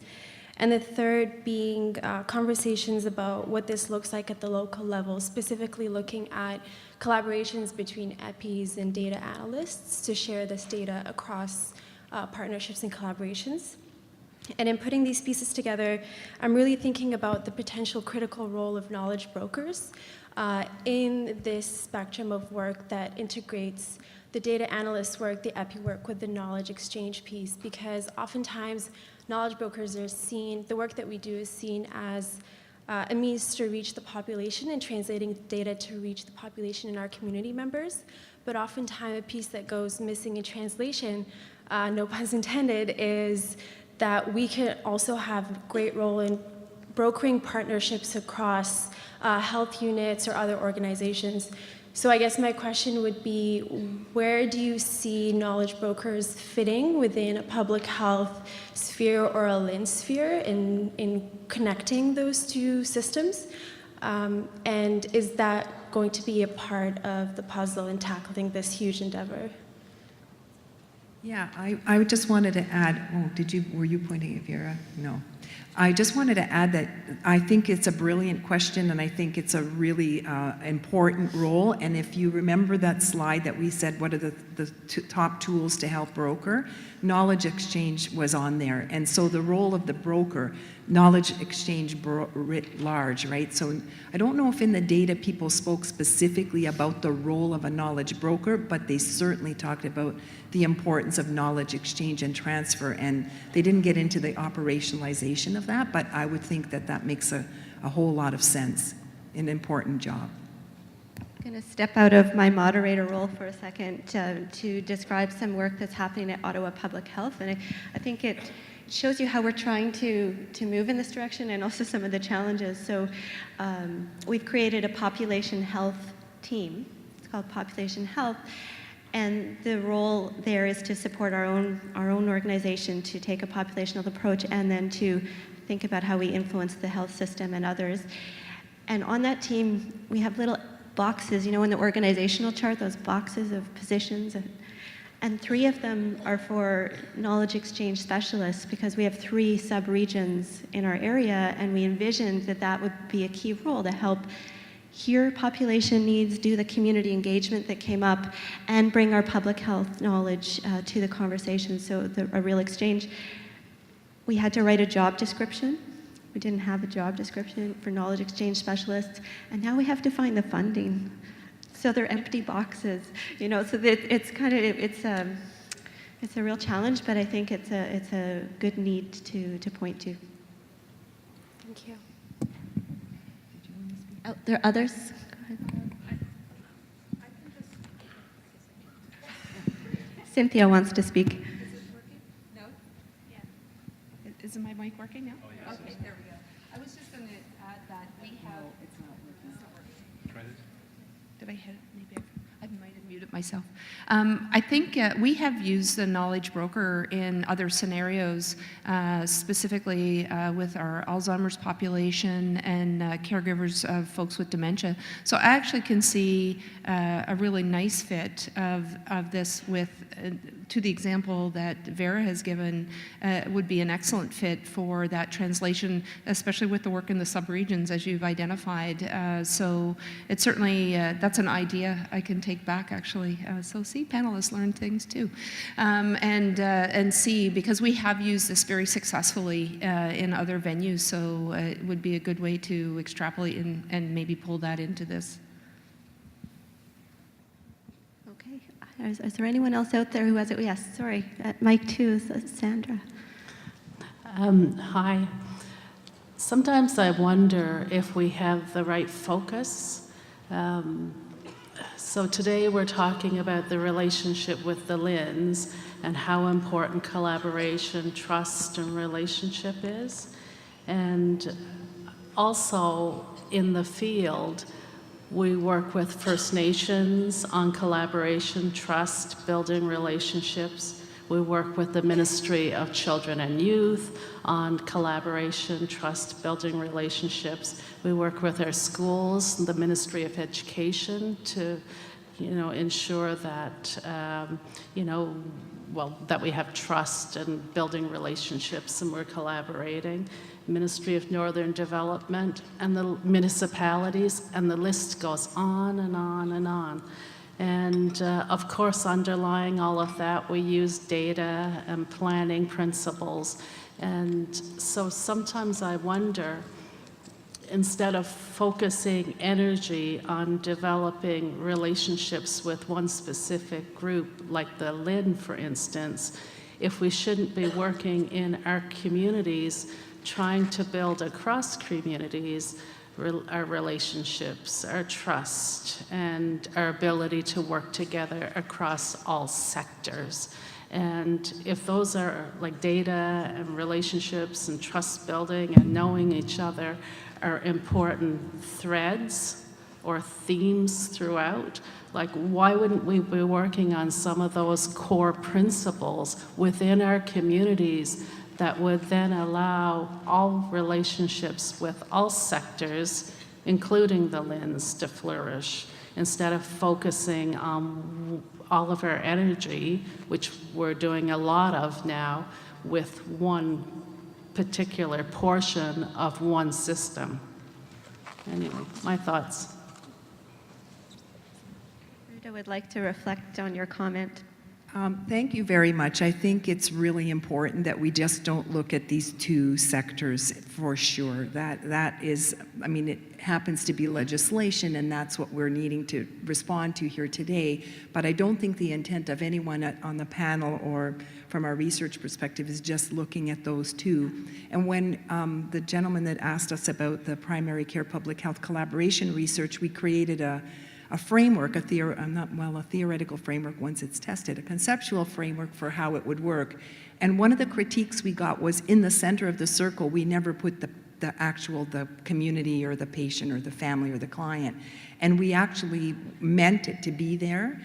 And the third being conversations about what this looks like at the local level, specifically looking at collaborations between EPIs and data analysts to share this data across partnerships and collaborations. And in putting these pieces together, I'm really thinking about the potential critical role of knowledge brokers in this spectrum of work that integrates the data analyst work, the EPI work with the knowledge exchange piece, because oftentimes knowledge brokers are seen, the work that we do is seen as a means to reach the population and translating data to reach the population in our community members. But oftentimes a piece that goes missing in translation, no puns intended, is that we can also have a great role in brokering partnerships across health units or other organizations. So I guess my question would be, where do you see knowledge brokers fitting within a public health sphere or a LHIN sphere in connecting those 2 systems? And is that going to be a part of the puzzle in tackling this huge endeavor?
Yeah, I just wanted to add, were you pointing at Vera? No. I just wanted to add that I think it's a brilliant question, and I think it's a really important role. And if you remember that slide that we said, what are the top tools to help broker? Knowledge exchange was on there. And so the role of the broker, knowledge exchange writ large, right? So I don't know if in the data people spoke specifically about the role of a knowledge broker, but they certainly talked about the importance of knowledge exchange and transfer, and they didn't get into the operationalization of that, but I would think that that makes a whole lot of sense, an important job.
I'm going to step out of my moderator role for a second to describe some work that's happening at Ottawa Public Health, and I think it shows you how we're trying to move in this direction and also some of the challenges. So we've created a population health team. It's called Population Health. And the role there is to support our own organization to take a population health approach and then to think about how we influence the health system and others. And on that team, we have little boxes, you know, in the organizational chart, those boxes of positions. And 3 of them are for knowledge exchange specialists because we have 3 sub-regions in our area, and we envisioned that that would be a key role to help hear population needs, do the community engagement that came up, and bring our public health knowledge to the conversation, so a real exchange. We had to write a job description. We didn't have a job description for knowledge exchange specialists, and now we have to find the funding. So they're empty boxes, you know. So it's kind of it's a real challenge, but I think it's a good need to point to.
Thank you.
Oh, there are others. Go ahead. Cynthia wants to speak.
Is it working? No? Yeah. Isn't my mic working now? Oh, yes. Okay, there we go. I was just going to add that we have... No, it's not working. It's not working.
Try this.
Did I hit it? Maybe I might have muted myself. I think we have used the knowledge broker in other scenarios, specifically with our Alzheimer's population and caregivers of folks with dementia. So I actually can see a really nice fit of this with, to the example that Vera has given, would be an excellent fit for that translation, especially with the work in the subregions, as you've identified. So it's certainly, that's an idea I can take back, actually. So see, panelists learn things too. And see, because we have used this very successfully in other venues, so it would be a good way to extrapolate and maybe pull that into this.
Okay. Is there anyone else out there who has it? Yes, sorry. Mic 2 is Sandra.
Hi. Sometimes I wonder if we have the right focus. So today we're talking about the relationship with the LHINs and how important collaboration, trust, and relationship is. And also in the field, we work with First Nations on collaboration, trust, building relationships. We work with the Ministry of Children and Youth on collaboration, trust, building relationships. We work with our schools, the Ministry of Education to, ensure that, that we have trust and building relationships and we're collaborating. Ministry of Northern Development and the municipalities, and the list goes on and on and on. And of course, underlying all of that, we use data and planning principles. And so sometimes I wonder, instead of focusing energy on developing relationships with one specific group, like the LHIN, for instance, if we shouldn't be working in our communities, trying to build across communities our relationships, our trust, and our ability to work together across all sectors. And if those are like data and relationships and trust building and knowing each other are important threads or themes throughout, like why wouldn't we be working on some of those core principles within our communities that would then allow all relationships with all sectors, including the LHINs, to flourish, instead of focusing on all of our energy, which we're doing a lot of now, with one particular portion of one system. Anyway, my thoughts.
I would like to reflect on your comment.
Thank you very much. I think it's really important that we just don't look at these two sectors for sure. That is, I mean, it happens to be legislation, and that's what we're needing to respond to here today. But I don't think the intent of anyone on the panel or from our research perspective is just looking at those two. And when the gentleman that asked us about the primary care public health collaboration research, we created a framework, a theoretical framework once it's tested, a conceptual framework for how it would work. And one of the critiques we got was in the center of the circle, we never put the community or the patient or the family or the client. And we actually meant it to be there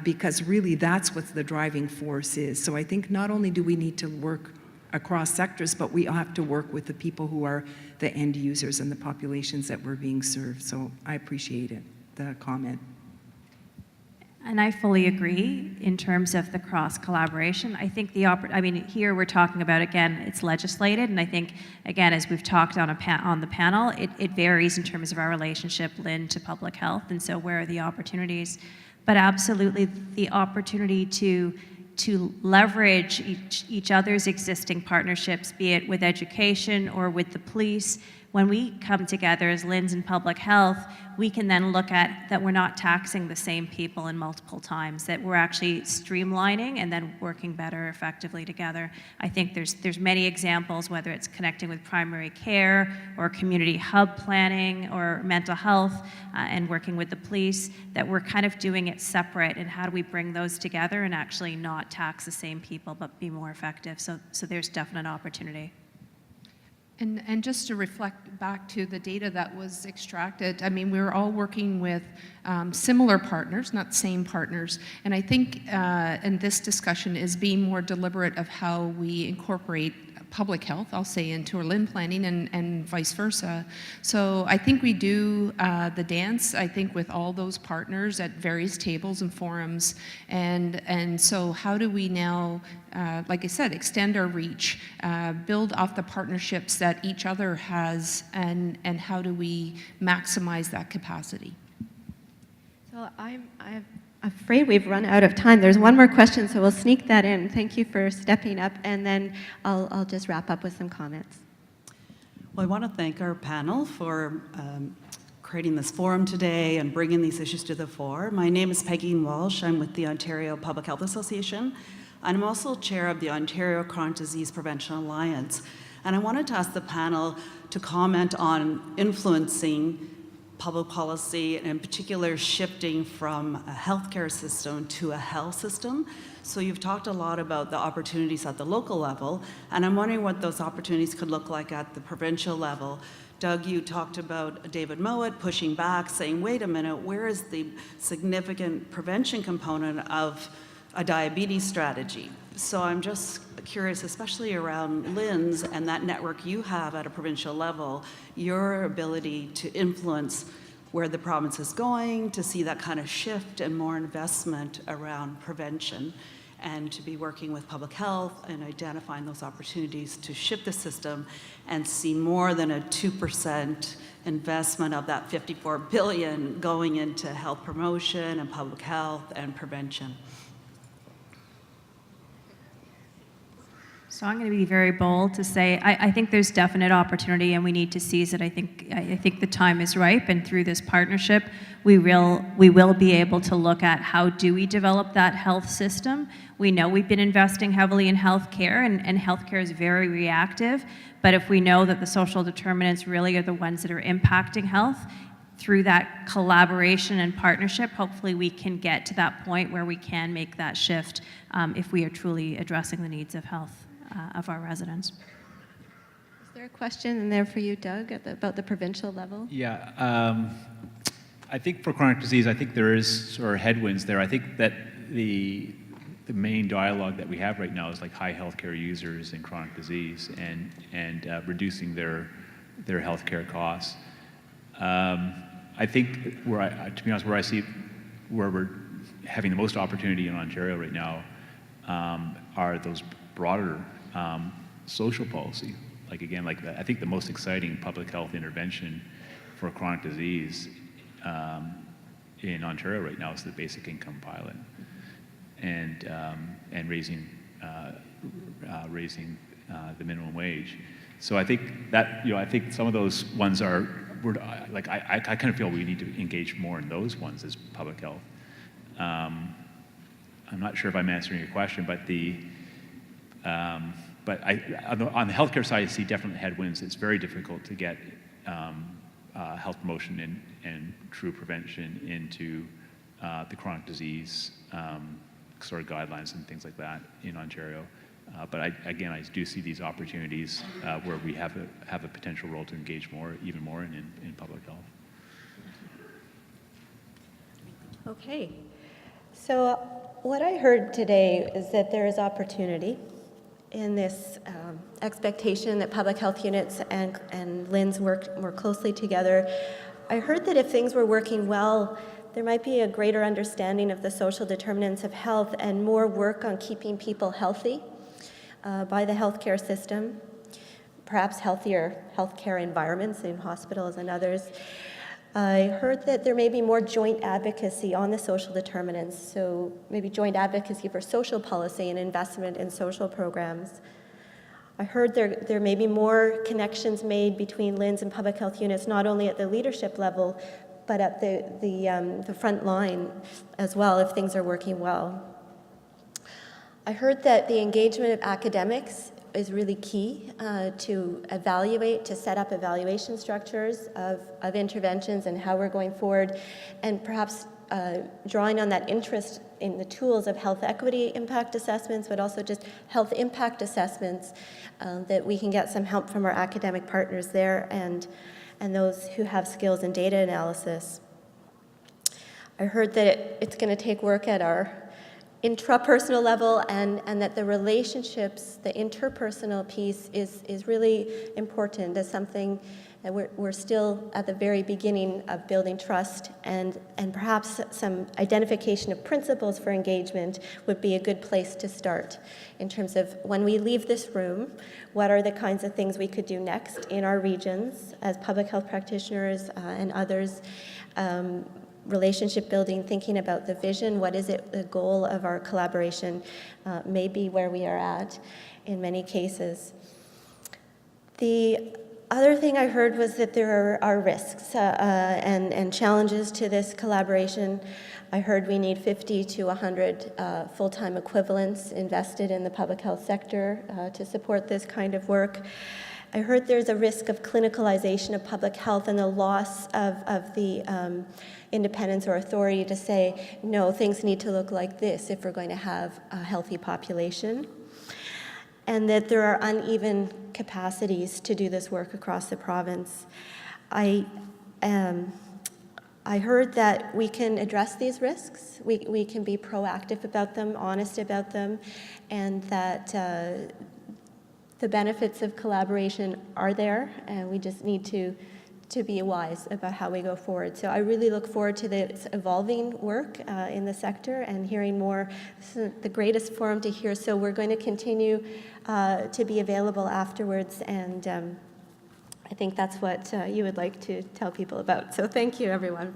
because really that's what the driving force is. So I think not only do we need to work across sectors, but we have to work with the people who are the end users and the populations that we're being served. So I appreciate it. The comment.
And I fully agree in terms of the cross collaboration. I think here we're talking about, again, it's legislated, and I think, again, as we've talked on the panel, it varies in terms of our relationship, LHIN to public health, and so where are the opportunities? But absolutely the opportunity to leverage each other's existing partnerships, be it with education or with the police. When we come together as LHINs in public health, we can then look at that we're not taxing the same people in multiple times, that we're actually streamlining and then working better effectively together. I think there's many examples, whether it's connecting with primary care or community hub planning or mental health and working with the police, that we're kind of doing it separate, and how do we bring those together and actually not tax the same people but be more effective. So there's definite opportunity.
And just to reflect back to the data that was extracted, I mean, we were all working with similar partners, not same partners. And I think in this discussion is being more deliberate of how we incorporate public health, I'll say, into our LHIN planning and vice versa. So I think we do the dance, I think, with all those partners at various tables and forums. And so how do we now, like I said, extend our reach, build off the partnerships that each other has, and how do we maximize that capacity?
So I'm afraid we've run out of time. There's one more question, so we'll sneak that in. Thank you for stepping up, and then I'll just wrap up with some comments.
Well, I want to thank our panel for creating this forum today and bringing these issues to the fore. My name is Peggy Walsh. I'm with the Ontario Public Health Association, and I'm also chair of the Ontario Chronic Disease Prevention Alliance. And I wanted to ask the panel to comment on influencing public policy, and in particular shifting from a healthcare system to a health system. So you've talked a lot about the opportunities at the local level, and I'm wondering what those opportunities could look like at the provincial level. Doug, you talked about David Mowat pushing back, saying, wait a minute, where is the significant prevention component of a diabetes strategy? So I'm just curious, especially around LHINs and that network you have at a provincial level, your ability to influence where the province is going, to see that kind of shift and more investment around prevention, and to be working with public health and identifying those opportunities to shift the system and see more than a 2% investment of that $54 billion going into health promotion and public health and prevention.
So I'm going to be very bold to say I think there's definite opportunity, and we need to seize it. I think the time is ripe, and through this partnership, we will be able to look at how do we develop that health system. We know we've been investing heavily in healthcare, and healthcare is very reactive. But if we know that the social determinants really are the ones that are impacting health, through that collaboration and partnership, hopefully we can get to that point where we can make that shift if we are truly addressing the needs of health of our residents.
Is there a question in there for you, Doug, about the provincial level?
Yeah, I think for chronic disease, I think there is sort of headwinds there. I think that the main dialogue that we have right now is like high healthcare users in chronic disease and reducing their healthcare costs. I think to be honest, where I see where we're having the most opportunity in Ontario right now are those broader social policy. I think the most exciting public health intervention for chronic disease in Ontario right now is the basic income pilot, and raising the minimum wage. So I think that I think some of those ones are I kind of feel we need to engage more in those ones as public health. I'm not sure if I'm answering your question, but on the healthcare side, I see definitely headwinds. It's very difficult to get health promotion and true prevention into the chronic disease sort of guidelines and things like that in Ontario. But I do see these opportunities where we have a potential role to engage even more in public health.
Okay. So what I heard today is that there is opportunity in this expectation that public health units and LHINs work more closely together. I heard that if things were working well, there might be a greater understanding of the social determinants of health and more work on keeping people healthy by the healthcare system, perhaps healthier healthcare environments in hospitals and others. I heard that there may be more joint advocacy on the social determinants, so maybe joint advocacy for social policy and investment in social programs. I heard there may be more connections made between LHINs and public health units, not only at the leadership level, but at the front line as well, if things are working well. I heard that the engagement of academics is really key to evaluate, to set up evaluation structures of interventions and how we're going forward, and perhaps drawing on that interest in the tools of health equity impact assessments, but also just health impact assessments, that we can get some help from our academic partners there and those who have skills in data analysis. I heard that it's going to take work at our intrapersonal level, and that the relationships, the interpersonal piece is really important as something that we're still at the very beginning of building trust, and perhaps some identification of principles for engagement would be a good place to start in terms of when we leave this room, what are the kinds of things we could do next in our regions as public health practitioners and others. Relationship building, thinking about the vision, what is it, the goal of our collaboration, may be where we are at in many cases. The other thing I heard was that there are risks and challenges to this collaboration. I heard we need 50 to 100 full-time equivalents invested in the public health sector to support this kind of work. I heard there's a risk of clinicalization of public health and the loss of the independence or authority to say, no, things need to look like this if we're going to have a healthy population. And that there are uneven capacities to do this work across the province. I heard that we can address these risks, we can be proactive about them, honest about them, and that the benefits of collaboration are there, and we just need to be wise about how we go forward. So I really look forward to this evolving work in the sector and hearing more. This is the greatest forum to hear, so we're going to continue to be available afterwards, and I think that's what you would like to tell people about. So thank you, everyone.